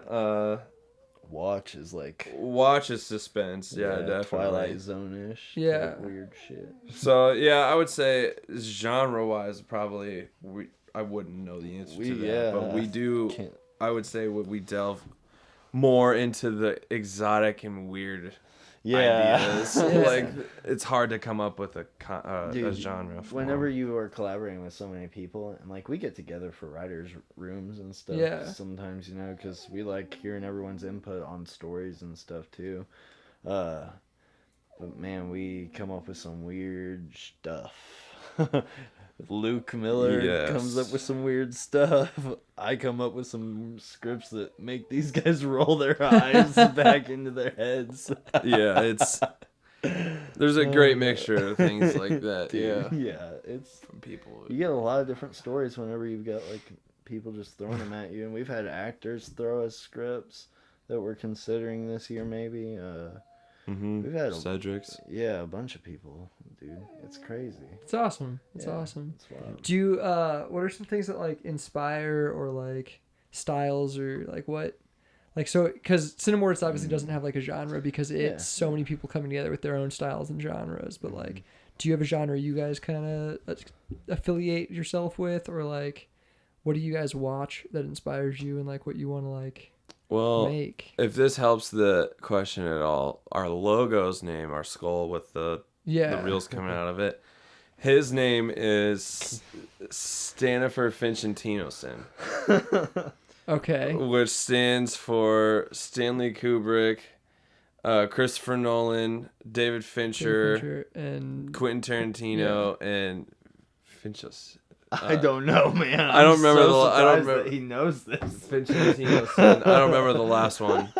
Watch is like Watch is suspense. Yeah, definitely. Twilight Zone-ish. Yeah. Like weird shit. So yeah, I would say genre-wise, probably I wouldn't know the answer to that, but we do. Can't- I would say we delve more into the exotic and weird ideas. Yeah. Like it's hard to come up with a Dude, genre. for whenever them. you are collaborating with so many people, and like we get together for writers' rooms and stuff. Yeah. Sometimes, because we like hearing everyone's input on stories and stuff too. But man, we come up with some weird stuff. Luke Miller Yes. comes up with some weird stuff. I come up with some scripts that make these guys roll their eyes back into their heads. Yeah, there's a great mixture of things like that. Dude, Yeah, yeah, it's from people. you get a lot of different stories whenever you've got like people just throwing them at you, and we've had actors throw us scripts that we're considering this year maybe. We've had Cedric's. a bunch of people, dude. It's crazy. It's awesome. It's Yeah, awesome. It's wild. Do you what are some things that like inspire or like styles or like what like so because Cinemorphs obviously doesn't have like a genre because it's so many people coming together with their own styles and genres, but like do you have a genre you guys kind of affiliate yourself with, or like what do you guys watch that inspires you and like what you want to like make? If this helps the question at all, our logo's name, our skull with the reels coming out of it, his name is Stanifer Fincentinoson. Okay. Which stands for Stanley Kubrick, Christopher Nolan, David Fincher, and Quentin Tarantino, and Finchos. I don't know, man. I don't remember so I don't surprised remember that he knows this. Fincentinoson. I don't remember the last one.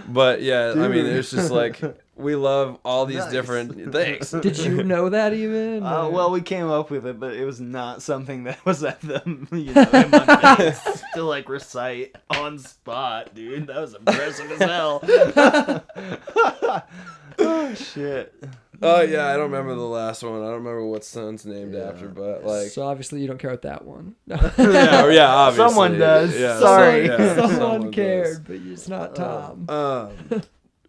But yeah, I mean, it's just like we love all these different things. Did you know that even? Well, we came up with it, but it was not something that was at the in my face to like recite on spot, dude. That was impressive as hell. Oh shit. Oh yeah, I don't remember the last one. I don't remember what son's named after, but like. So obviously you don't care about that one. yeah, obviously. Someone does. Yeah, Sorry. Someone cared, but it's not Tom.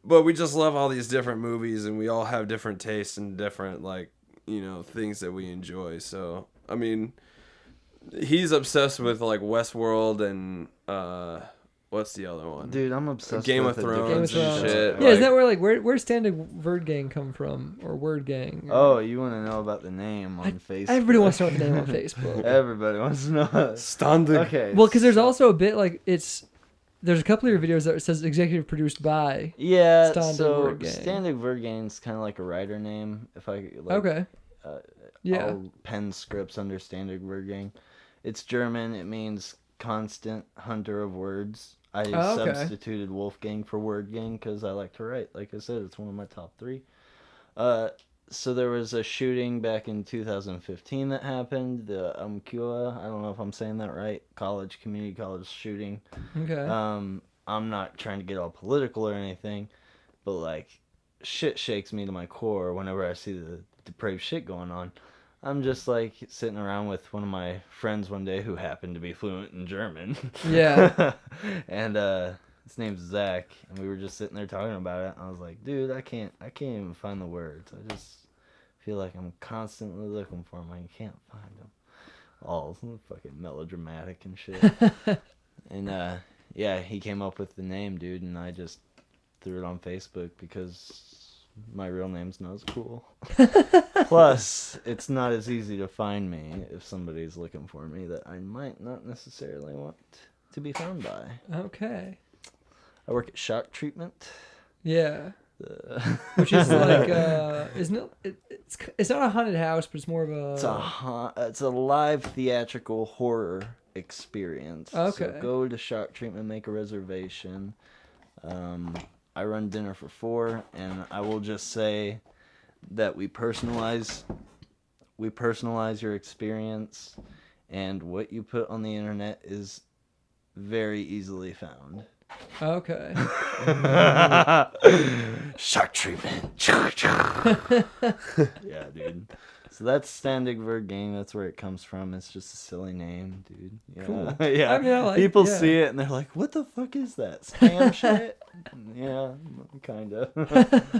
But we just love all these different movies, and we all have different tastes and different like things that we enjoy. So I mean, he's obsessed with like Westworld and what's the other one? Dude, I'm obsessed Game with of a Thrones different and show. shit. Yeah, isn't that where like where's Standing Word Gang come from, or Word Gang? Oh, you want to know about the name on Facebook? Everybody wants to know the name on Facebook. Everybody wants to know. Standing. Okay. Well, because there's also a bit like there's a couple of your videos that says executive produced by. Yeah, Standing so Word Gang. Standing Word Gang's kind of like a writer name. If I like, Okay. Yeah. I'll pen scripts under Standing Word Gang. It's German. It means constant hunter of words. I okay. substituted Wolfgang for Word Gang because I like to write. Like I said, it's one of my top 3. So there was a shooting back in 2015 that happened. The Umkua, I don't know if I'm saying that right, community college shooting. Okay. I'm not trying to get all political or anything, but like shit shakes me to my core whenever I see the depraved shit going on. I'm just like sitting around with one of my friends one day who happened to be fluent in German. Yeah. And his name's Zach, and we were just sitting there talking about it. And I was like, dude, I can't even find the words. I just feel like I'm constantly looking for them. I can't find them. All fucking melodramatic and shit. And yeah, he came up with the name, dude, and I just threw it on Facebook because my real name's not as cool. Plus, it's not as easy to find me if somebody's looking for me that I might not necessarily want to be found by. Okay. I work at Shock Treatment. Yeah. Which is like isn't it? It's not a haunted house, but it's more of a. It's a live theatrical horror experience. Okay. So go to Shock Treatment, make a reservation. I run dinner for 4, and I will just say that we personalize your experience, and what you put on the internet is very easily found. Okay. Shock Treatment. Yeah, dude. So that's Standing Word Gang. That's where it comes from. It's just a silly name, dude. Yeah. Cool. Yeah. I mean, I like- People yeah. see it and they're like, "What the fuck is that? Spam shit?" Yeah, kind of.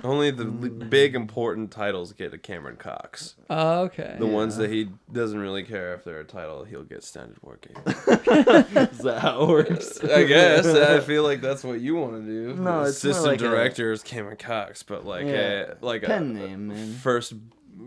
Only the big important titles get a Cameron Cox. Okay. The ones that he doesn't really care if they're a title, he'll get Standard Word Gang. Is that how it works? I guess. I feel like that's what you want to do. No, The it's more assistant like director is Cameron Cox, but like Yeah. like Pen a name, man.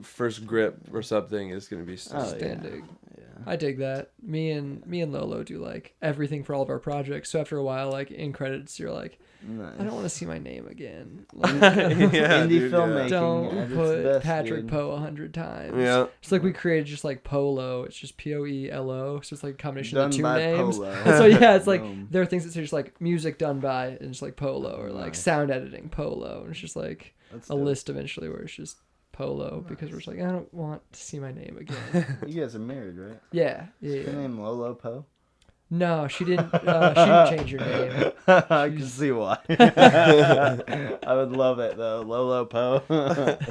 first grip or something is gonna be Oh, Standing. Standing. Yeah. I dig that. Me and Lolo do like everything for all of our projects. So after a while, like in credits, you're like, Nice. I don't want to see my name again. Like, Yeah, Indie dude, filmmaking. don't at its put best, Patrick dude. Poe 100 times. Yeah. It's like we created just like Polo. It's just Poelo. So it's like a combination of Done the two by names. Polo. And so yeah, it's like Boom. there are things that say just like music done by and just like Polo or like Nice. sound editing Polo. And it's just like That's a dope. list eventually where it's just Polo because we're just like, I don't want to see my name again. You guys are married, right? Yeah. Is your name Lolo Poe? No, she didn't change her name. I can see why. I would love it though, Lolo Poe.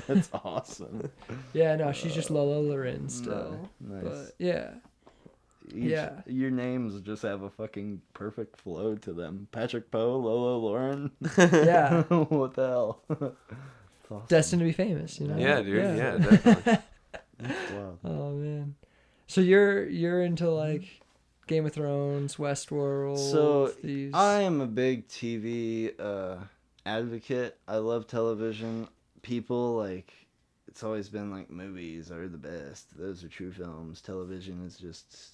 That's awesome. Yeah, no, she's just Lolo Loren still. Nice. But yeah. Yeah. Your names just have a fucking perfect flow to them. Patrick Poe, Lolo Lauren. Yeah. What the hell? It's awesome. Destined to be famous, you know? Yeah, dude. Yeah, definitely. That's wild. Oh man. So you're into like Game of Thrones, Westworld, So these I am a big TV advocate. I love television. People like it's always been like movies are the best. Those are true films. Television is just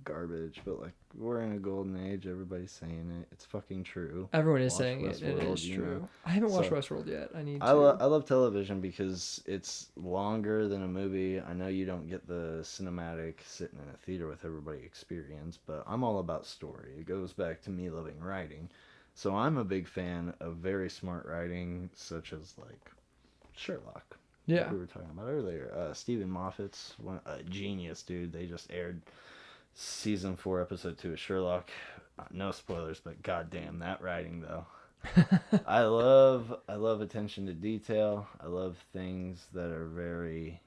garbage. But like we're in a golden age. Everybody's saying it. It's fucking true. everyone is Watch saying it. It Westworld, is you true. know. I haven't watched So, Westworld yet. I need to. I love television because it's longer than a movie. I know you don't get the cinematic sitting in a theater with everybody experience, but I'm all about story. It goes back to me loving writing. So I'm a big fan of very smart writing, such as like Sherlock. Yeah. Like we were talking about earlier. Stephen Moffat's a genius, dude. They just aired season 4, episode 2 of Sherlock. No spoilers, but goddamn that writing though. I love attention to detail. I love things that are very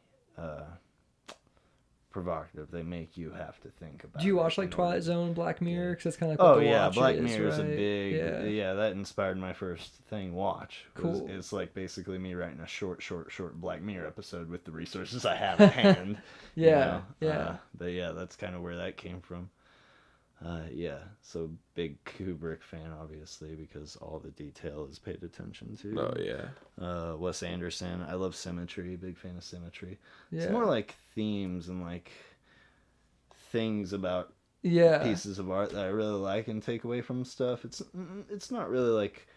provocative. They make you have to think about. Do you it watch like in Twilight order- Zone, Black Mirror? Because that's kind of like Oh what the yeah, watch Black is, Mirror is a right? big Yeah. that inspired my first thing. Watch. Cool. It's like basically me writing a short Black Mirror episode with the resources I have at hand. you Yeah, know? yeah. But yeah, that's kind of where that came from. Yeah, so big Kubrick fan, obviously, because all the detail is paid attention to. Oh yeah. Wes Anderson, I love symmetry, big fan of symmetry. Yeah. It's more like themes and like things about Yeah. pieces of art that I really like and take away from stuff. It's not really like,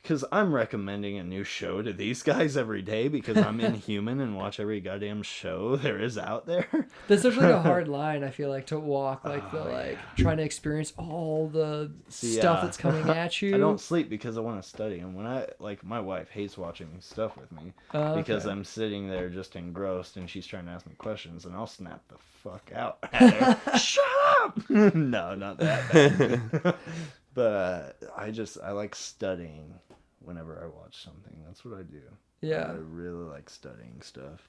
because I'm recommending a new show to these guys every day because I'm inhuman and watch every goddamn show there is out there. That's such like a hard line, I feel like, to walk, like the like trying to experience all the stuff yeah. that's coming at you. I don't sleep because I want to study, and when I like my wife hates watching stuff with me because Okay. I'm sitting there just engrossed and she's trying to ask me questions and I'll snap the fuck out at her. Shut up! No, not that bad. But I like studying whenever I watch something. That's what I do. Yeah. I really like studying stuff.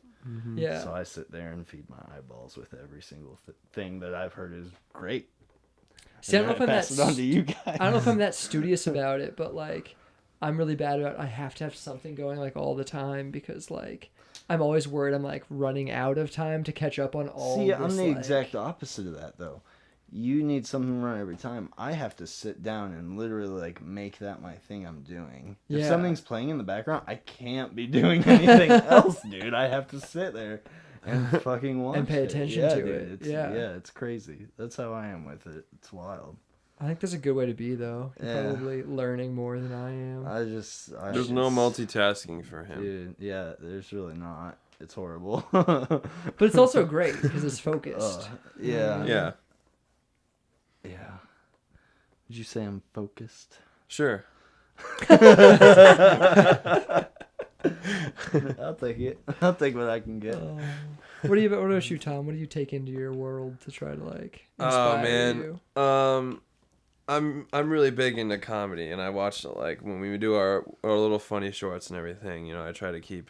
Yeah. So I sit there and feed my eyeballs with every single thing that I've heard is great. See, I don't know if I'm that. pass it on to you guys. I don't know if I'm that studious about it, but like, I'm really bad about. I have to have something going like all the time because like, I'm always worried I'm like running out of time to catch up on all. See, this, I'm the like... exact opposite of that though. You need something to run every time. I have to sit down and literally like make that my thing I'm doing. If Yeah. something's playing in the background, I can't be doing anything else, dude. I have to sit there and fucking watch And pay it. attention Yeah, to dude, it. It's, Yeah. it's crazy. That's how I am with it. It's wild. I think that's a good way to be though. You're Yeah. probably learning more than I am. There's no multitasking for him. Dude, yeah, there's really not. It's horrible. But it's also great because it's focused. Yeah. Yeah. Yeah. Would you say I'm focused? Sure. I'll take it. I'll take what I can get. What about you, Tom? What do you take into your world to try to like Oh inspire man. you? I'm really big into comedy, and I watch like when we do our little funny shorts and everything. You know, I try to keep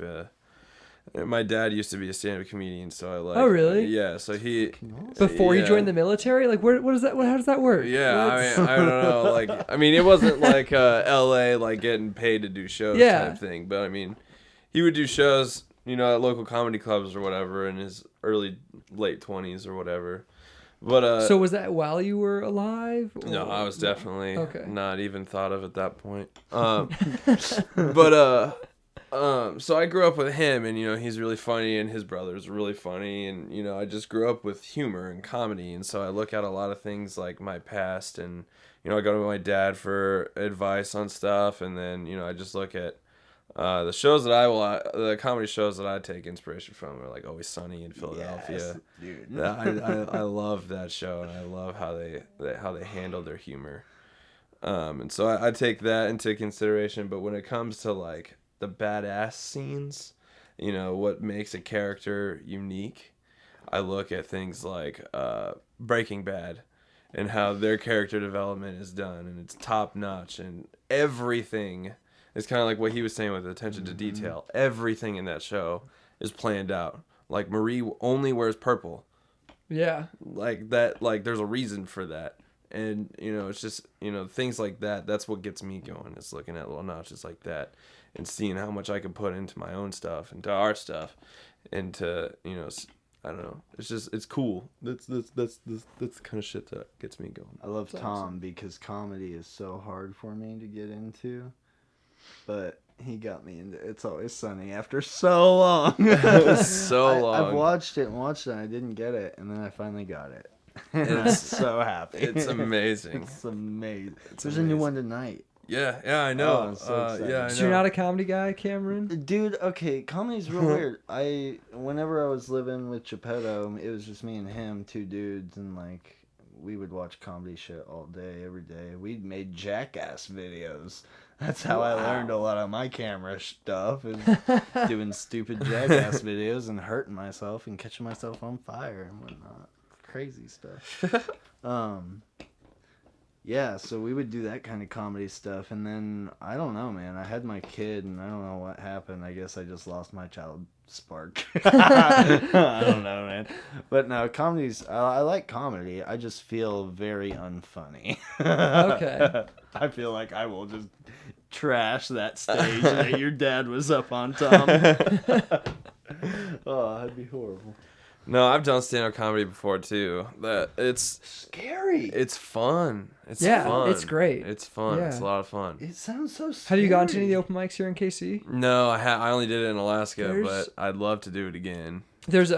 my dad used to be a stand-up comedian, so I like. Oh, really? Yeah. So he. Before he yeah. joined the military, like what is that? How does that work? Yeah, What's- I don't know. Like, I mean, it wasn't like L.A. like getting paid to do shows Yeah. type thing, but I mean, he would do shows, you know, at local comedy clubs or whatever in his late 20s or whatever. But So was that while you were alive? no, or- I was definitely Okay. not even thought of at that point. But So I grew up with him, and he's really funny, and his brother's really funny, and I just grew up with humor and comedy, and so I look at a lot of things like my past, and I go to my dad for advice on stuff, and then I just look at the shows that the comedy shows that I take inspiration from are like Always Sunny in Philadelphia. Yes, dude. I love that show, and I love how they handle their humor. And so I take that into consideration, but when it comes to like the badass scenes, what makes a character unique, I look at things like Breaking Bad and how their character development is done, and it's top notch, and everything is kind of like what he was saying with attention to detail. Everything in that show is planned out. Like Marie only wears purple. Yeah. Like that, like there's a reason for that. And, it's just, things like that. That's what gets me going, is looking at little notches like that and seeing how much I can put into my own stuff, into our stuff, into, I don't know. It's just, it's cool. That's the kind of shit that gets me going. I love Tom because comedy is so hard for me to get into. But he got me into It's Always Sunny after so long. So long. I've watched it, and I didn't get it, and then I finally got it. And I'm so happy. It's amazing. It's amazing. There's amazing. a new one tonight. Yeah, I know. Oh, I'm so excited. Yeah, I know. So you're not a comedy guy, Cameron? Dude, okay, comedy's real weird. Whenever I was living with Geppetto, it was just me and him, two dudes, and like we would watch comedy shit all day, every day. We made Jackass videos. That's how I learned a lot of my camera stuff, is doing stupid Jackass videos and hurting myself and catching myself on fire and whatnot. Crazy stuff. Yeah, so we would do that kind of comedy stuff, and then I don't know, man. I had my kid, and I don't know what happened. I guess I just lost my child spark. I don't know, man. But no, I like comedy. I just feel very unfunny. Okay. I feel like I will just trash that stage that your dad was up on, Tom. Oh, that'd be horrible. No, I've done stand-up comedy before too. It's Scary. It's fun. It's Yeah, fun. it's great. It's fun. Yeah. It's a lot of fun. It sounds so scary. Have you gone to any of the open mics here in KC? No, I only did it in Alaska, There's- but I'd love to do it again. There's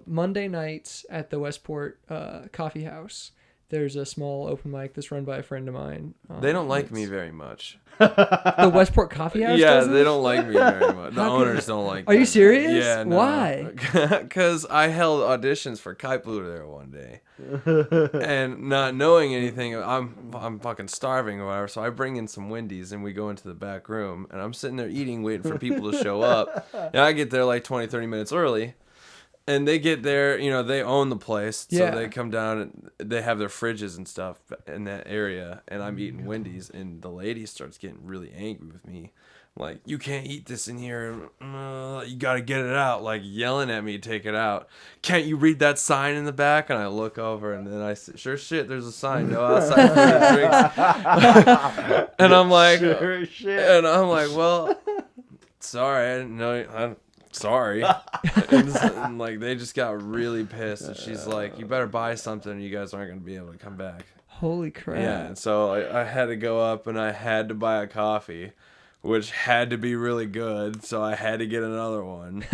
Monday nights at the Westport Coffee House. There's a small open mic that's run by a friend of mine. They don't like me very much. The Westport Coffee House? Yeah, doesn't? they don't like me very much. The How could- owners don't like Are me. you serious? Yeah, no. Why? Because I held auditions for Kite Blue there one day. And not knowing anything, I'm fucking starving or whatever, so I bring in some Wendy's and we go into the back room, and I'm sitting there eating, waiting for people to show up. And I get there like 20, 30 minutes early. And they get there, they own the place, so Yeah. they come down and they have their fridges and stuff in that area, and I'm eating Wendy's, and the lady starts getting really angry with me. Like, you can't eat this in here, you gotta get it out, like yelling at me to take it out. Can't you read that sign in the back? And I look over, and then I say, sure shit, there's a sign, no outside food and drinks. And I'm like, Sure shit. and I'm like, well, sorry, I didn't know, sorry. And like they just got really pissed, and she's like, you better buy something or you guys aren't going to be able to come back. Holy crap. Yeah, and so I had to go up and I had to buy a coffee, which had to be really good, so I had to get another one.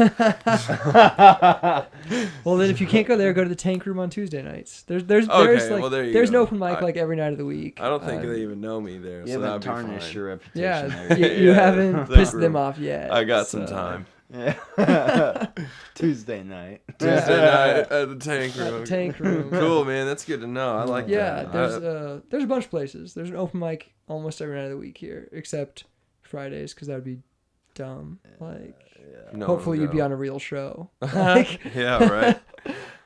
Well, then if you can't go there, go to the Tank Room on Tuesday nights. There's Okay, like well, there you there's an go. open mic like every night of the week. I don't think they even know me there, You so haven't that'd be tarnished fine. your reputation. Yeah, there. you haven't Tank pissed Room. them off yet. I got some so. time. Yeah. Tuesday night. Tuesday night at the Tank Room. Tank Room. Cool, man. That's good to know. I like Yeah, that. there's a bunch of places. There's an open mic almost every night of the week here, except Fridays, because that would be dumb. Like, No, hopefully you'd be no. on a real show. Like, Yeah, right.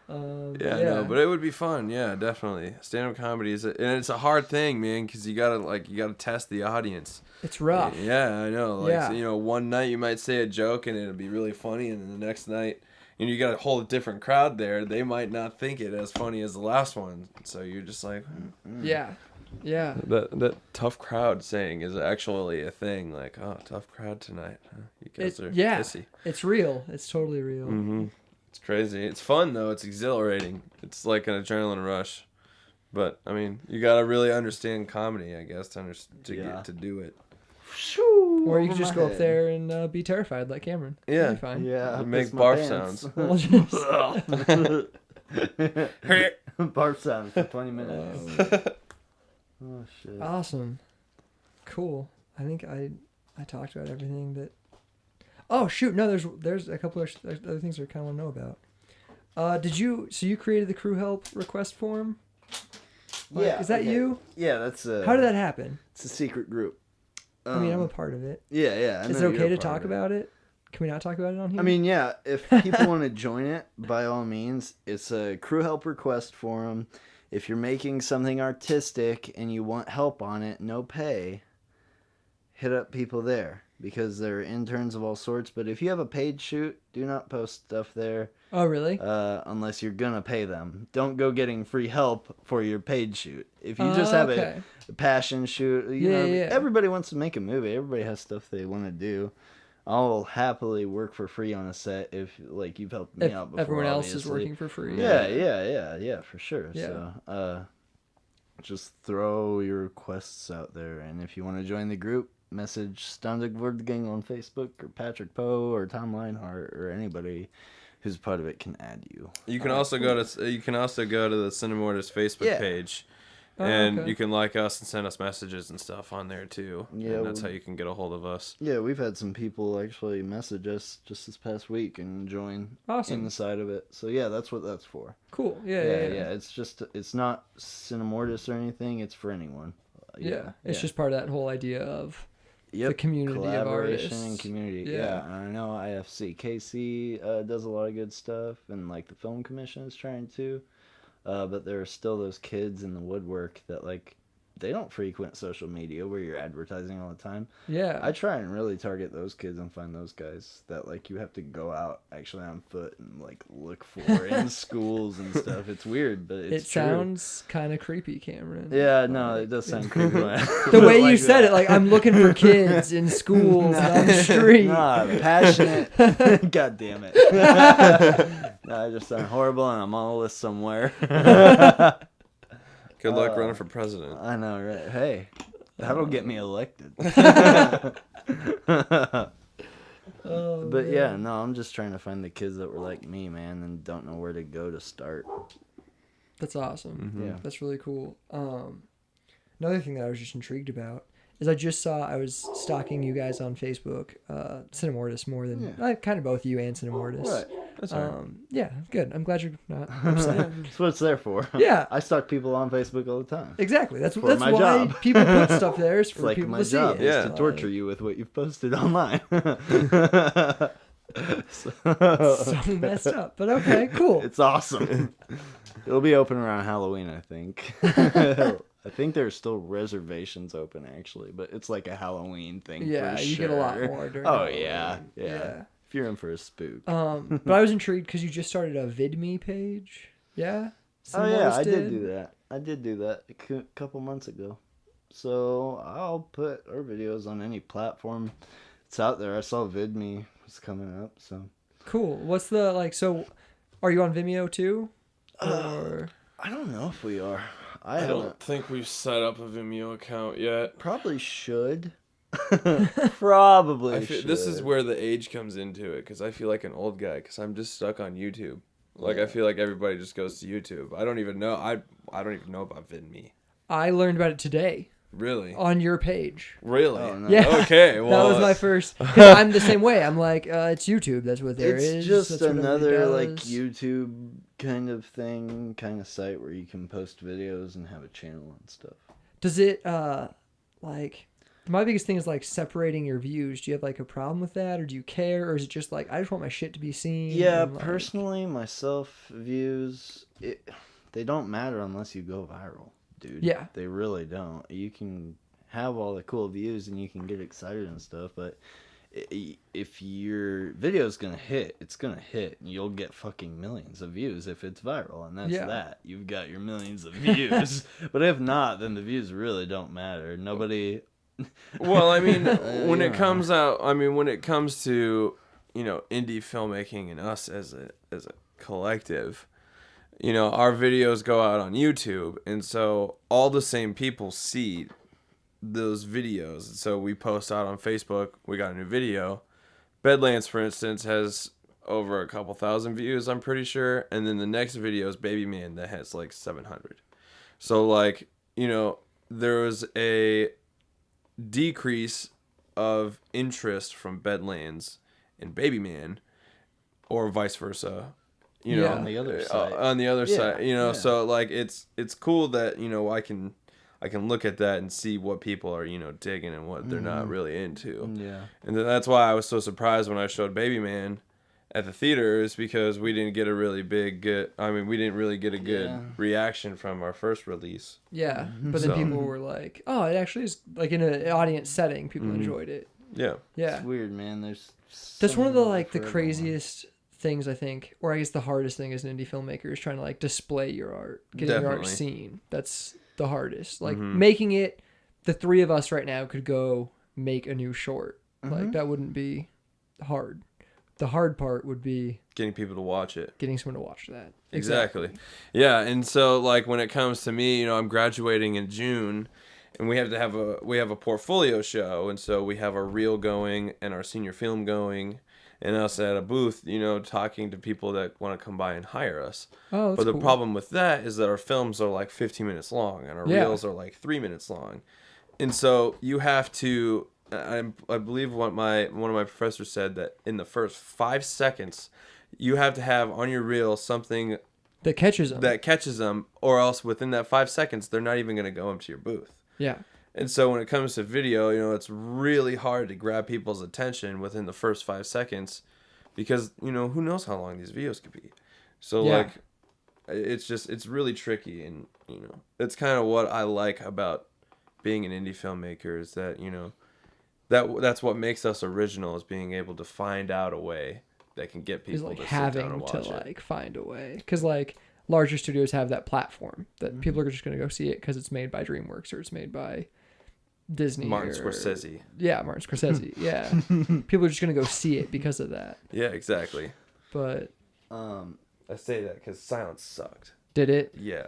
yeah, No, but it would be fun. Yeah, definitely. Stand-up comedy and it's a hard thing, man, because you gotta test the audience. it's rough. Yeah, I know. Like, Yeah. so, one night you might say a joke and it'll be really funny, and then the next night, you got a whole different crowd there. They might not think it as funny as the last one, so you're just like, Yeah, yeah. that tough crowd saying is actually a thing. Like, oh, tough crowd tonight. Huh? You guys are Yeah, pissy. it's real. It's totally real. Mm-hmm. It's crazy. It's fun though. It's exhilarating. It's like an adrenaline rush. But I mean, you gotta really understand comedy, I guess, to Yeah. get to do it. shoo, Or you over could just my go up head. there and be terrified like Cameron. Yeah. That'd be fine. Yeah, I Make piss my barf pants. sounds. We'll just- Barf sounds for 20 minutes. Oh shit. Awesome. Cool. I think I talked about everything that. Oh shoot! No, there's a couple of other things I kind of want to know about. So you created the crew help request form? Like, Yeah. Is that okay. you? Yeah, that's How did that happen? It's a secret group. I mean, I'm a part of it. Yeah, yeah. I Is it know okay you're to a part talk of it. about it? Can we not talk about it on here? I mean, yeah, if people want to join it, by all means, it's a crew help request forum. If you're making something artistic and you want help on it, no pay, hit up people there because they're interns of all sorts. But if you have a paid shoot, do not post stuff there oh really? unless you're going to pay them. Don't go getting free help for your paid shoot. If you just have okay. a passion shoot, you Yeah, know, yeah. everybody wants to make a movie. Everybody has stuff they want to do. I'll happily work for free on a set if like you've helped me If out before. everyone else is obviously. working for free. Yeah, for sure. Yeah. So, just throw your requests out there, and if you want to join the group, message Standig Gang on Facebook or Patrick Poe or Tom Lienhardt or anybody who's part of it can add you. You can also go to the Cinemortis Facebook Yeah. page, Oh, and okay. you can like us and send us messages and stuff on there too. Yeah, and that's well- how you can get a hold of us. Yeah, we've had some people actually message us just this past week and join Awesome. inside of it. So yeah, that's what that's for. Cool. Yeah. It's not Cinemortis or anything. It's for anyone. Yeah. It's just part of that whole idea of Yep. the community of collaboration artists. and community. Yeah. Yeah. And I know IFC Casey does a lot of good stuff, and like the film commission is trying to. But there are still those kids in the woodwork that like they don't frequent social media where you're advertising all the time. Yeah. I try and really target those kids and find those guys that like you have to go out actually on foot and like look for in schools and stuff. It's weird, but it's it true. sounds kind of creepy, Cameron. Yeah, no, it does sound creepy. The way you said it, like I'm looking for kids in schools and on the street. Nah, passionate. God damn it. No, I just sound horrible and I'm on a list somewhere. Good luck running for president. I know, right? Hey, that'll get me elected. Oh, But man. yeah, no, I'm just trying to find the kids that were like me, man, and don't know where to go to start. That's awesome. Yeah. That's really cool. Another thing that I was just intrigued about is I just saw I was stalking you guys on Facebook, Cinemortis more than kind of both you and Cinemortis. Right. That's all right. Yeah, good. I'm glad you're not upset. That's what it's there for. Yeah. I stalk people on Facebook all the time. Exactly. That's For my why job. people put stuff there is It's for like people my to see job it. is Yeah. to torture you with what you've posted online. So messed up, but okay, cool. It's awesome. It'll be open around Halloween, I think. I think there's still reservations open, actually, but it's like a Halloween thing. Yeah, for you sure. get a lot more during Oh Halloween. yeah. Yeah. If you're in for a spook. But I was intrigued because you just started a VidMe page. Yeah. Oh yeah, Cinemortis I did do that. I did do that a couple months ago. So I'll put our videos on any platform. It's out there. I saw VidMe was coming up, so. Cool. What's the like? So, are you on Vimeo too? Or I don't know if we are. I don't think we've set up a Vimeo account yet. Probably should. Probably I feel, should. this is where the age comes into it, because I feel like an old guy, because I'm just stuck on YouTube. Like, I feel like everybody just goes to YouTube. I don't even know. I don't even know about VidMe. I learned about it today Really? on your page. Really? Oh, no. Yeah. Okay. Well, That was my first. 'Cause I'm the same way. I'm like, it's YouTube. That's what there It's is. just That's what everybody another like does. YouTube kind of thing, kind of site where you can post videos and have a channel and stuff. Does it like? My biggest thing is like separating your views. Do you have like a problem with that, or do you care, or is it just like I just want my shit to be seen? Yeah, and, like- personally, myself, views, they don't matter unless you go viral, dude. Yeah. They really don't. You can have all the cool views and you can get excited and stuff, but if your video's gonna hit, it's gonna hit, and you'll get fucking millions of views if it's viral, and that's Yeah. that. You've got your millions of views. But if not, then the views really don't matter. Nobody... Well, I mean, when Yeah. it comes out, when it comes to, indie filmmaking and us as a collective, our videos go out on YouTube, and so all the same people see those videos. So we post out on Facebook, we got a new video. Bedlands, for instance, has over a couple thousand views, I'm pretty sure. And then the next video is Baby Man that has like 700. So like, you know, there was a decrease of interest from Bedlands and Baby Man, or vice versa. You know, on the other side. On the other Yeah, side, you know, yeah. so like it's cool that, you know, I can look at that and see what people are, you know, digging and what they're not really into. Yeah. And then that's why I was so surprised when I showed Baby Man at the theaters, because we didn't get a really big we didn't really get a good reaction from our first release. Yeah, but then So- people were like, "Oh, it actually is like in an audience setting. People enjoyed it." Yeah. Yeah, It's weird, man. There's that's one of the something like for the everyone. craziest things I think, or I guess the hardest thing as an indie filmmaker is trying to like display your art, getting your art Definitely. seen. That's the hardest. Like making it. The three of us right now could go make a new short. Like that wouldn't be hard. The hard part would be Getting people to watch it. getting someone to watch that. Exactly. Yeah, and so like when it comes to me, you know, I'm graduating in June, and we have a portfolio show, and so we have our reel going and our senior film going, and us at a booth, you know, talking to people that want to come by and hire us. Oh, that's But the cool. problem with that is that our films are like 15 minutes long, and our Yeah. reels are like 3 minutes long, and so you have to. I believe what one of my professors said, that in the first 5 seconds, you have to have on your reel something that catches them. that catches them, or else within that 5 seconds, they're not even going to go into your booth. Yeah. And so when it comes to video, you know, it's really hard to grab people's attention within the first 5 seconds, because, you know, who knows how long these videos could be. So Yeah. like, it's really tricky. And, you know, it's kind of what I like about being an indie filmmaker, is that, you know, that's what makes us original, is being able to find out a way that can get Is people like to sit down and having watch to it. like find a way, because like larger studios have that platform that people are just going to go see it because it's made by DreamWorks or it's made by Disney. Martin or, Scorsese. Yeah, Martin Scorsese. Yeah, people are just going to go see it because of that. Yeah, exactly. But I say that because Silence sucked. did it? Yeah.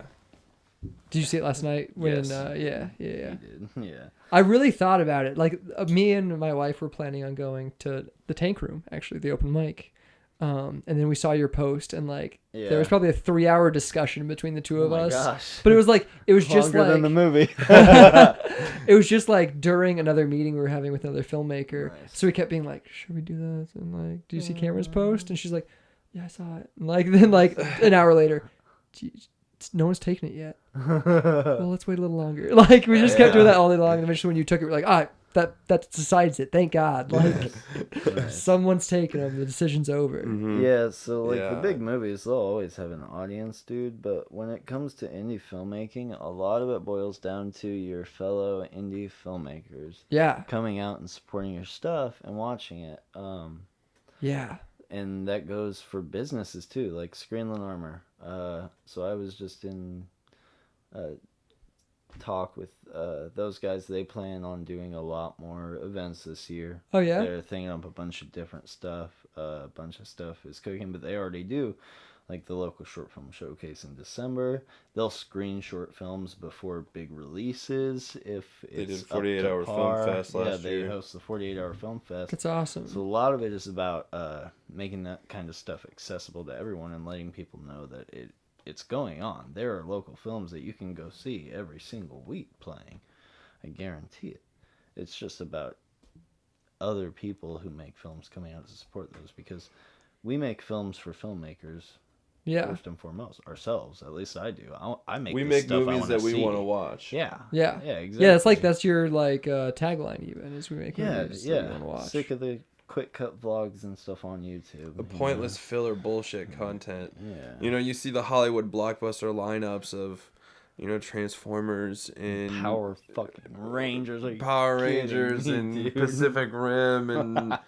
Did you see it last night? When Yes. yeah. He did. Yeah. I really thought about it. Like me and my wife were planning on going to the Tank Room, actually, the open mic. And then we saw your post, and like there was Yeah. probably a 3-hour discussion between the two of Oh my us. gosh. But it was like it was just Longer like than the movie. it was just like during another meeting we were having with another filmmaker. Nice. So we kept being like, "Should we do this?" And like, "Do you see Cameron's post?" And she's like, "Yeah, I saw it." And like then like an hour later, "Gee, no one's taken it yet. Well, let's wait a little longer." Like we just kept doing that all day long. And eventually, when you took it, we're like, that decides it. Thank God. Like someone's taken them. The decision's over. Mm-hmm. Yeah, so like the Yeah. big movies, they'll always have an audience, dude. But when it comes to indie filmmaking, a lot of it boils down to your fellow indie filmmakers Yeah, coming out and supporting your stuff and watching it. yeah, And that goes for businesses too, like Screenland Armor. So I was just in talk with those guys. They plan on doing a lot more events this year. Oh yeah. They're thinking up a bunch of different stuff. A bunch of stuff is cooking, but they already do, like the local short film showcase in December. They'll screen short films before big releases if They it's did 48 Hour Film Fest last yeah, year. they host the 48-hour film fest. That's awesome. So a lot of it is about making that kind of stuff accessible to everyone and letting people know that it's going on. There are local films that you can go see every single week playing. I guarantee it. It's just about other people who make films coming out to support those, because we make films for filmmakers Yeah. first and foremost, ourselves. At least I do. I make We this make stuff I movies wanna that we see. want to watch. Yeah. Yeah. Yeah, exactly. Yeah, it's like that's your like tagline even is we make Yeah, movies that you yeah. want to watch. Sick of the quick cut vlogs and stuff on YouTube. The pointless filler bullshit content. Yeah. You know, you see the Hollywood blockbuster lineups of, you know, Transformers and Power fucking Rangers. Are you Power kidding Rangers me, and dude? Pacific Rim and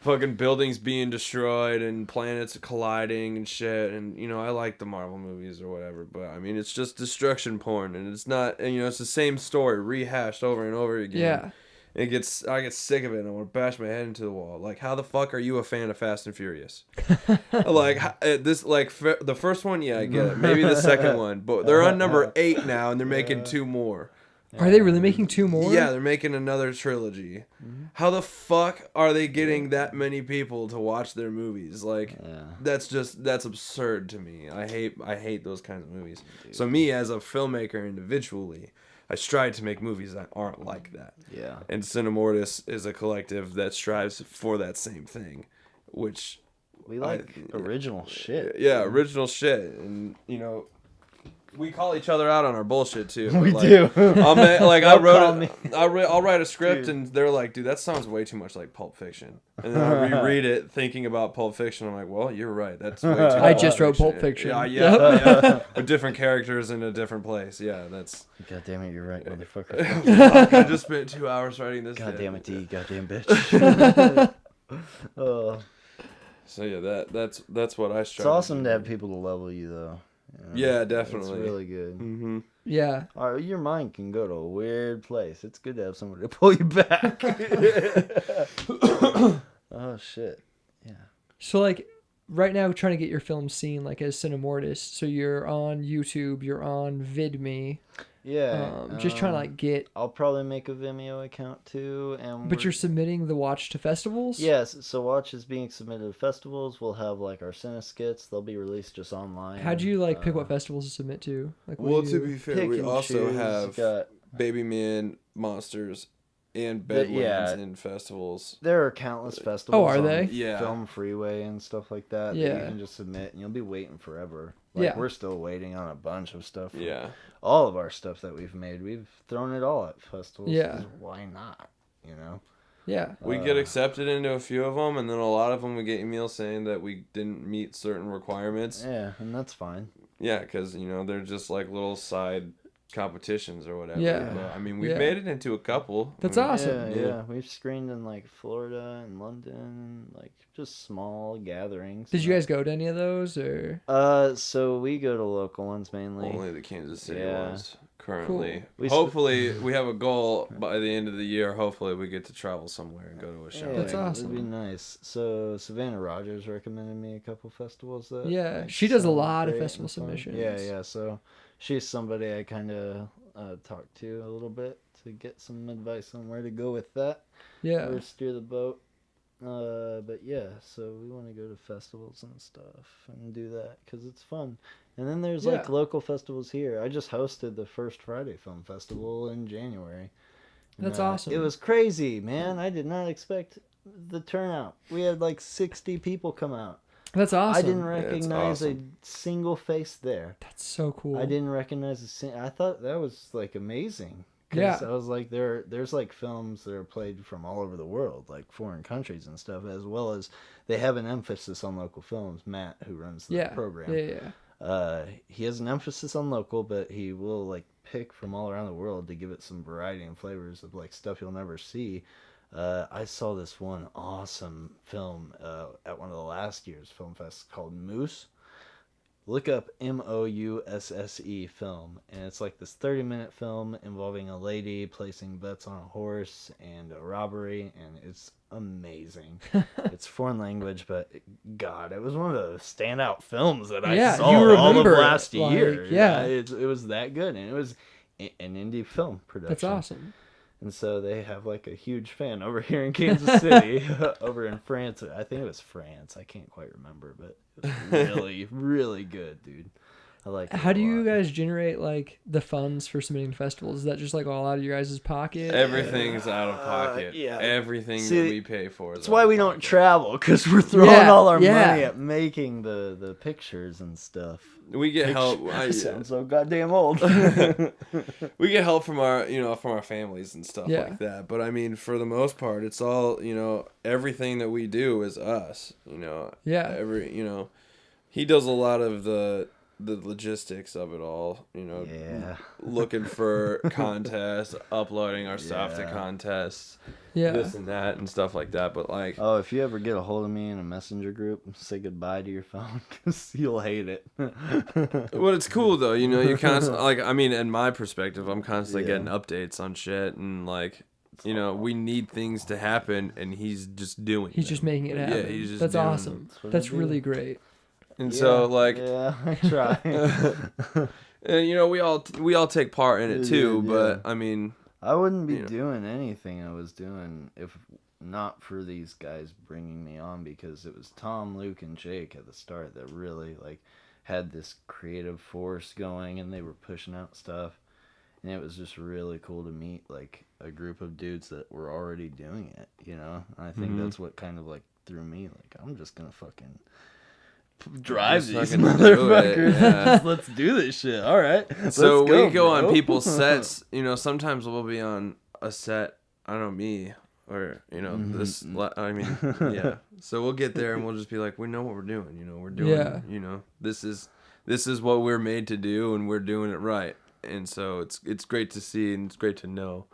fucking buildings being destroyed and planets colliding and shit. And, you know, I like the Marvel movies or whatever, but I mean, it's just destruction porn, and it's not, and, you know, it's the same story rehashed over and over again. Yeah. I get sick of it, and I want to bash my head into the wall. Like, how the fuck are you a fan of Fast and Furious? Like, the first one, yeah, I get it. Maybe the second one, but they're on number 8 now, and they're making 2 more. Are they really making 2 more? Yeah, they're making another trilogy. How the fuck are they getting that many people to watch their movies? Like, that's absurd to me. I hate those kinds of movies. Dude. So me as a filmmaker individually, I strive to make movies that aren't like that. Yeah. And Cinemortis is a collective that strives for that same thing, which we like original shit. Yeah, original shit, and you know. We call each other out on our bullshit too. We do. I'll write a script, and they're like, "Dude, that sounds way too much like Pulp Fiction." And then I reread it, thinking about Pulp Fiction. I'm like, "Well, you're right. That's way too." I just wrote Pulp Fiction. Yeah. With different characters in a different place. Yeah, that's. God damn it, you're right, motherfucker. I just spent 2 hours writing this. God damn it, D. Goddamn bitch. So yeah, that's what I strive. It's awesome to have people to level you though. Yeah, definitely. It's really good. Mm-hmm. Yeah. Your mind can go to a weird place. It's good to have somebody to pull you back. Oh, shit. Yeah. So, like, right now, trying to get your film seen, like, as Cinemortis. So you're on YouTube, you're on VidMe. Yeah. Just trying to, like, get... I'll probably make a Vimeo account, too. But you're submitting the watch to festivals? Yes. So watch is being submitted to festivals. We'll have, like, our Cineskits. They'll be released just online. How'd you, like, pick what festivals to submit to? Like, well, to be fair, we also have got... Baby Man, Monsters, and Bedlands in festivals. There are countless festivals. Oh, are they? Yeah. Film Freeway and stuff like that. Yeah. That you can just submit, and you'll be waiting forever. Like, we're still waiting on a bunch of stuff. Yeah. All of our stuff that we've made, we've thrown it all at festivals. Yeah. Why not? You know? Yeah. We get accepted into a few of them, and then a lot of them we get emails saying that we didn't meet certain requirements. Yeah, and that's fine. Yeah, because, you know, they're just like little side competitions or whatever. Yeah. But, I mean, we've made it into a couple. That's I mean, awesome. Yeah. We've screened in, like, Florida and London, like, just small gatherings. Did you guys go to any of those, or? So we go to local ones mainly. Only the Kansas City ones currently. Cool. Hopefully, we have a goal by the end of the year. Hopefully, we get to travel somewhere and go to a show. That's awesome. It'd be nice. So Savannah Rogers recommended me a couple festivals that. Yeah, like, she does a sound lot of great festival and fun. submissions. Yeah. So she's somebody I kind of talked to a little bit to get some advice on where to go with that. Yeah. Or steer the boat. But yeah, so we want to go to festivals and stuff and do that because it's fun. And then there's like local festivals here. I just hosted the First Friday Film Festival in January. That's awesome. It was crazy, man. I did not expect the turnout. We had like 60 people come out. That's awesome. I didn't recognize a single face there. That's so cool. I didn't recognize I thought that was like amazing. Yeah. I was like, there's like films that are played from all over the world, like foreign countries and stuff, as well as they have an emphasis on local films. Matt, who runs the program, he has an emphasis on local, but he will like pick from all around the world to give it some variety and flavors of like stuff you'll never see. I saw this one awesome film at one of the last year's film fests called Moose. Look up Mousse film, and it's like this 30-minute film involving a lady placing bets on a horse and a robbery, and it's amazing. It's foreign language, but God, it was one of the standout films that I saw all of last year. It was that good, and it was an indie film production. That's awesome. And so they have like a huge fan over here in Kansas City, over in France. I think it was France. I can't quite remember, but it was really, really good, dude. I like it. How do you guys generate like the funds for submitting to festivals? Is that just like all out of your guys' pocket? Everything's out of pocket. Everything that we pay for. That's why we don't travel, because we're throwing all our money at making the pictures and stuff. We get help. I sound so goddamn old. We get help from our families and stuff like that. But I mean, for the most part, it's all, everything that we do is us. He does a lot of the logistics of it all, looking for contests, uploading our stuff to contests, this and that and stuff like that. But like, if you ever get a hold of me in a messenger group, say goodbye to your phone because you'll hate it. Well, it's cool though, you're constantly in my perspective, I'm constantly getting updates on shit, and like, we need things to happen, and he's just doing. He's just making it happen. Yeah, he's just. That's awesome. That's really great. And so, like... Yeah, I try. And we all take part in it too. Yeah. But I mean, I wouldn't be you know. doing anything I was doing if not for these guys bringing me on, because it was Tom, Luke, and Jake at the start that really like had this creative force going, and they were pushing out stuff, and it was just really cool to meet like a group of dudes that were already doing it, And I think that's what kind of like threw me, like, I'm just gonna fucking drive Just these fucking do it, motherfuckers. yeah. Let's do this shit. All right. So let's we go bro. on people's sets. Sometimes we'll be on a set. I don't know, me or this. I mean, yeah. So we'll get there and we'll just be like, we know what we're doing. We're doing. Yeah. This is what we're made to do, and we're doing it right. And so it's great to see, and it's great to know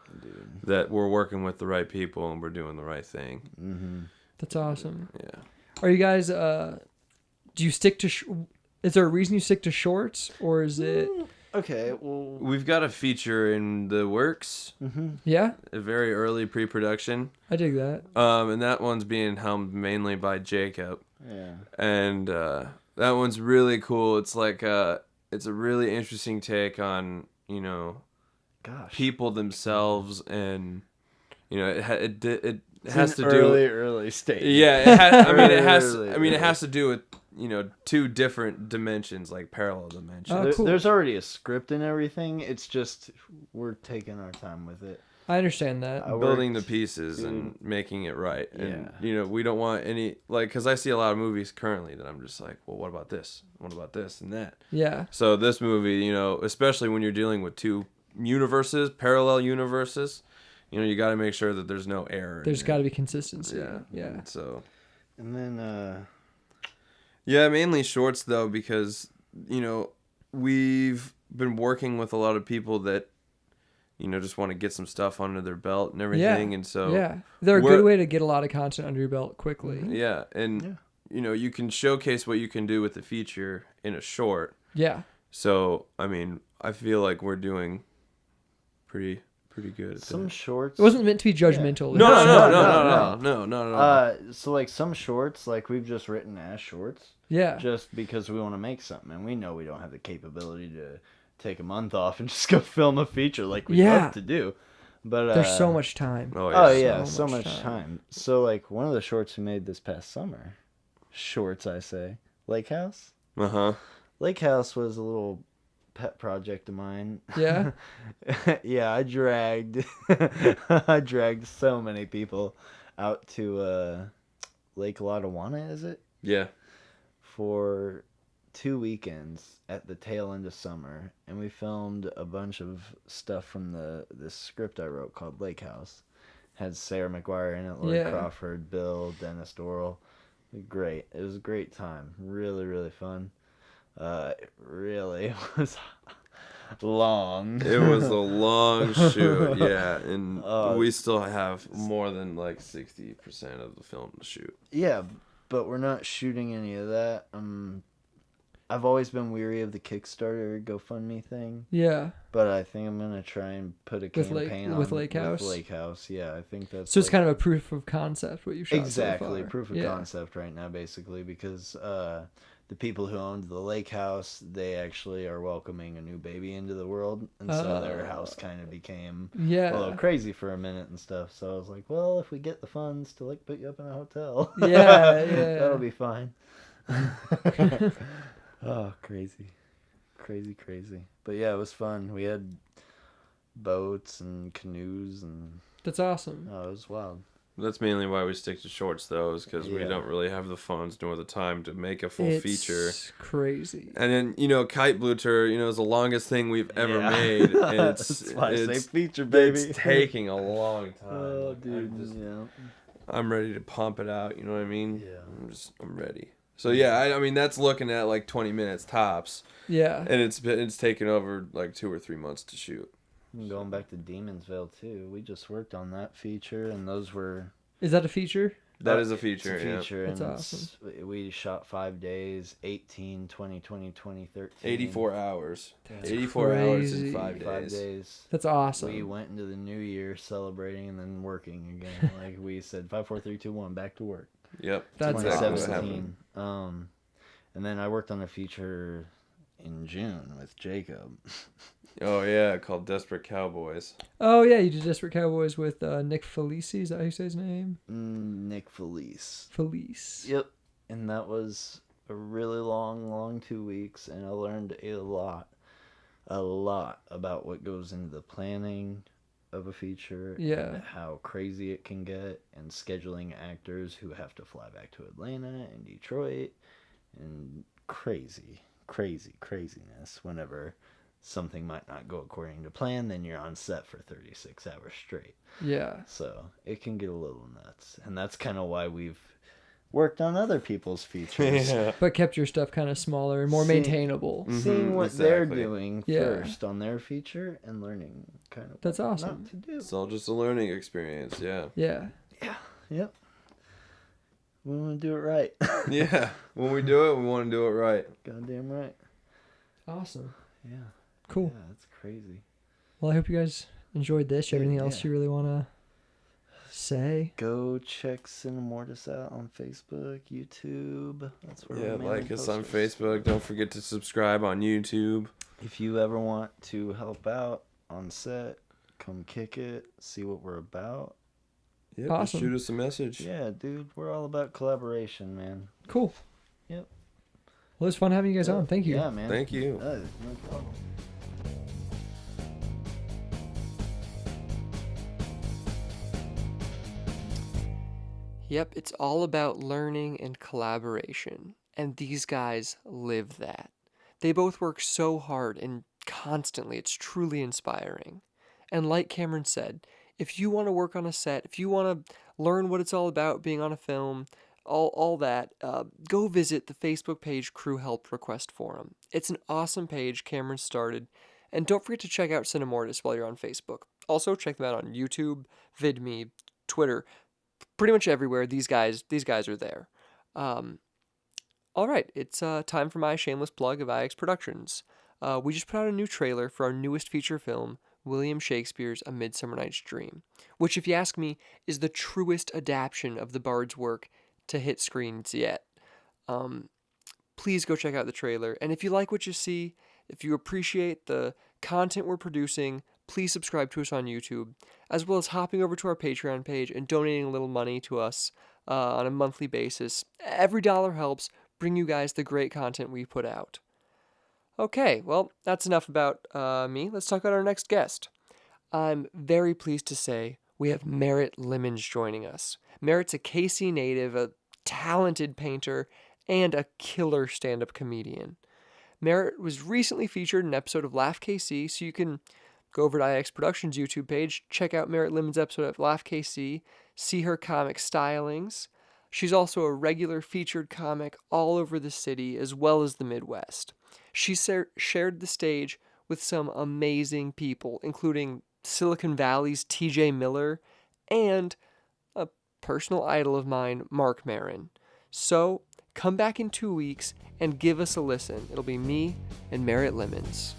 that we're working with the right people and we're doing the right thing. Mm-hmm. That's awesome. Yeah. Are you guys? Do you stick to? Is there a reason you stick to shorts, or is it? Okay, well, We've got a feature in the works, Yeah, a very early pre-production, I dig that. and that one's being helmed mainly by Jacob, yeah. and that one's really cool. It's like it's a really interesting take on Gosh. people themselves, and it It's has an to do. early stage. Yeah, it has. Early. It has to do with two different dimensions, like parallel dimensions. Oh, cool. There's already a script and everything. It's just we're taking our time with it. I understand that. Building the pieces and making it right. And, we don't want any, because I see a lot of movies currently that I'm just like, well, what about this? What about this and that? Yeah. So this movie, especially when you're dealing with two universes, parallel universes, you got to make sure that there's no error. There's got to be consistency. Yeah. Yeah. So. And then, Yeah, mainly shorts, though, because, we've been working with a lot of people that, just want to get some stuff under their belt and everything. And so they're a good way to get a lot of content under your belt quickly. Yeah. And, you can showcase what you can do with the feature in a short. Yeah. So, I mean, I feel like we're doing pretty good at some that. shorts. It wasn't meant to be judgmental. No. So like some shorts, like we've just written as shorts. Yeah. Just because we want to make something, and we know we don't have the capability to take a month off and just go film a feature like we love to do. But there's so much time. Oh yeah, so much time. So like one of the shorts we made this past summer, I say, Lake House. Lake House was a little pet project of mine. Yeah. Yeah, I dragged so many people out to Lake Lotawana, is it? Yeah. For 2 weekends at the tail end of summer, and we filmed a bunch of stuff from this script I wrote called Lake House. Had Sarah McGuire in it, Lord Crawford, Bill, Dennis Dorrell. Great. It was a great time. Really, really fun. It really was long. It was a long shoot, yeah, and we still have more than like 60% of the film to shoot. Yeah, but we're not shooting any of that. I've always been weary of the Kickstarter GoFundMe thing. Yeah. But I think I'm gonna try and put a campaign with Lake House. With Lake House, yeah, I think that's. So it's kind of a proof of concept what you shot. Exactly, so far. proof of concept right now, basically, because the people who owned the lake house, they actually are welcoming a new baby into the world, and so their house kind of became a little crazy for a minute and stuff. So I was like, well, if we get the funds to like put you up in a hotel, that'll be fine. Oh, crazy. But yeah, it was fun. We had boats and canoes and. That's awesome. Oh, it was wild. That's mainly why we stick to shorts, though, is because we don't really have the funds nor the time to make a full feature. It's crazy. And then, Kite Bluter, is the longest thing we've ever made. And That's why I say feature, baby. It's taking a long time. Oh, dude. I'm ready to pump it out, you know what I mean? Yeah. I'm ready. So, yeah, I mean, that's looking at like 20 minutes tops. Yeah. And it's taken over like 2 or 3 months to shoot. Going back to Demonsville, too. We just worked on that feature, and those were... Is that a feature? That is a feature, it's a feature, That's and awesome. We shot 5 days, 18, 20, 2013. 84 hours. That's 84 hours crazy. in 5 days. 5 days. That's awesome. We went into the new year celebrating and then working again. Like we said, 5, 4, 3, 2, 1, back to work. Yep. That's awesome. 2017. And then I worked on a feature in June with Jacob. Oh yeah, called Desperate Cowboys. Oh yeah, you did Desperate Cowboys with Nick Felice. Is that how you say his name? Nick Felice. Felice. Yep. And that was a really long 2 weeks, and I learned a lot about what goes into the planning of a feature, Yeah. and how crazy it can get, and scheduling actors who have to fly back to Atlanta and Detroit, and craziness whenever something might not go according to plan, then you're on set for 36 hours straight. Yeah. So it can get a little nuts, and that's kind of why we've worked on other people's features. Yeah. But kept your stuff kind of smaller and more maintainable. Seeing what they're exactly. doing Yeah. first on their feature and learning kind of That's what awesome. not to do. It's all just a learning experience. Yeah. Yeah. Yep. We want to do it right. Yeah. When we do it, we want to do it right. Goddamn right. Awesome. Yeah. Cool. Yeah, that's crazy. Well, I hope you guys enjoyed this. You have anything else Yeah. you really want to say? Go check Cinemortis out on Facebook, YouTube. That's where Yeah, we mainly like us post on our Facebook. Don't forget to subscribe on YouTube. If you ever want to help out on set, come kick it, see what we're about. Yeah, Awesome. just shoot us a message. Yeah, dude, we're all about collaboration, man. Cool. Yep. Well, it's fun having you guys on. Thank you. Yeah, man. Thank you. No problem. Yep, it's all about learning and collaboration. And these guys live that. They both work so hard and constantly. It's truly inspiring. And like Cameron said, if you want to work on a set, if you want to learn what it's all about being on a film, all that, go visit the Facebook page Crew Help Request Forum. It's an awesome page Cameron started. And don't forget to check out Cinemortis while you're on Facebook. Also, check them out on YouTube, VidMe, Twitter. Pretty much everywhere, these guys are there. All right, it's time for my shameless plug of IX Productions. We just put out a new trailer for our newest feature film, William Shakespeare's A Midsummer Night's Dream, which, if you ask me, is the truest adaptation of the Bard's work to hit screens yet. Please go check out the trailer, and if you like what you see, if you appreciate the content we're producing, please subscribe to us on YouTube, as well as hopping over to our Patreon page and donating a little money to us on a monthly basis. Every dollar helps bring you guys the great content we put out. Okay, well, that's enough about me. Let's talk about our next guest. I'm very pleased to say we have Merritt Lemons joining us. Merritt's a KC native, a talented painter, and a killer stand-up comedian. Merritt was recently featured in an episode of Laugh KC, so you can go over to IX Productions' YouTube page, check out Merritt Lemons' episode of Laugh KC, see her comic stylings. She's also a regular featured comic all over the city as well as the Midwest. She shared the stage with some amazing people, including Silicon Valley's TJ Miller and a personal idol of mine, Mark Maron. So come back in 2 weeks and give us a listen. It'll be me and Merritt Lemons.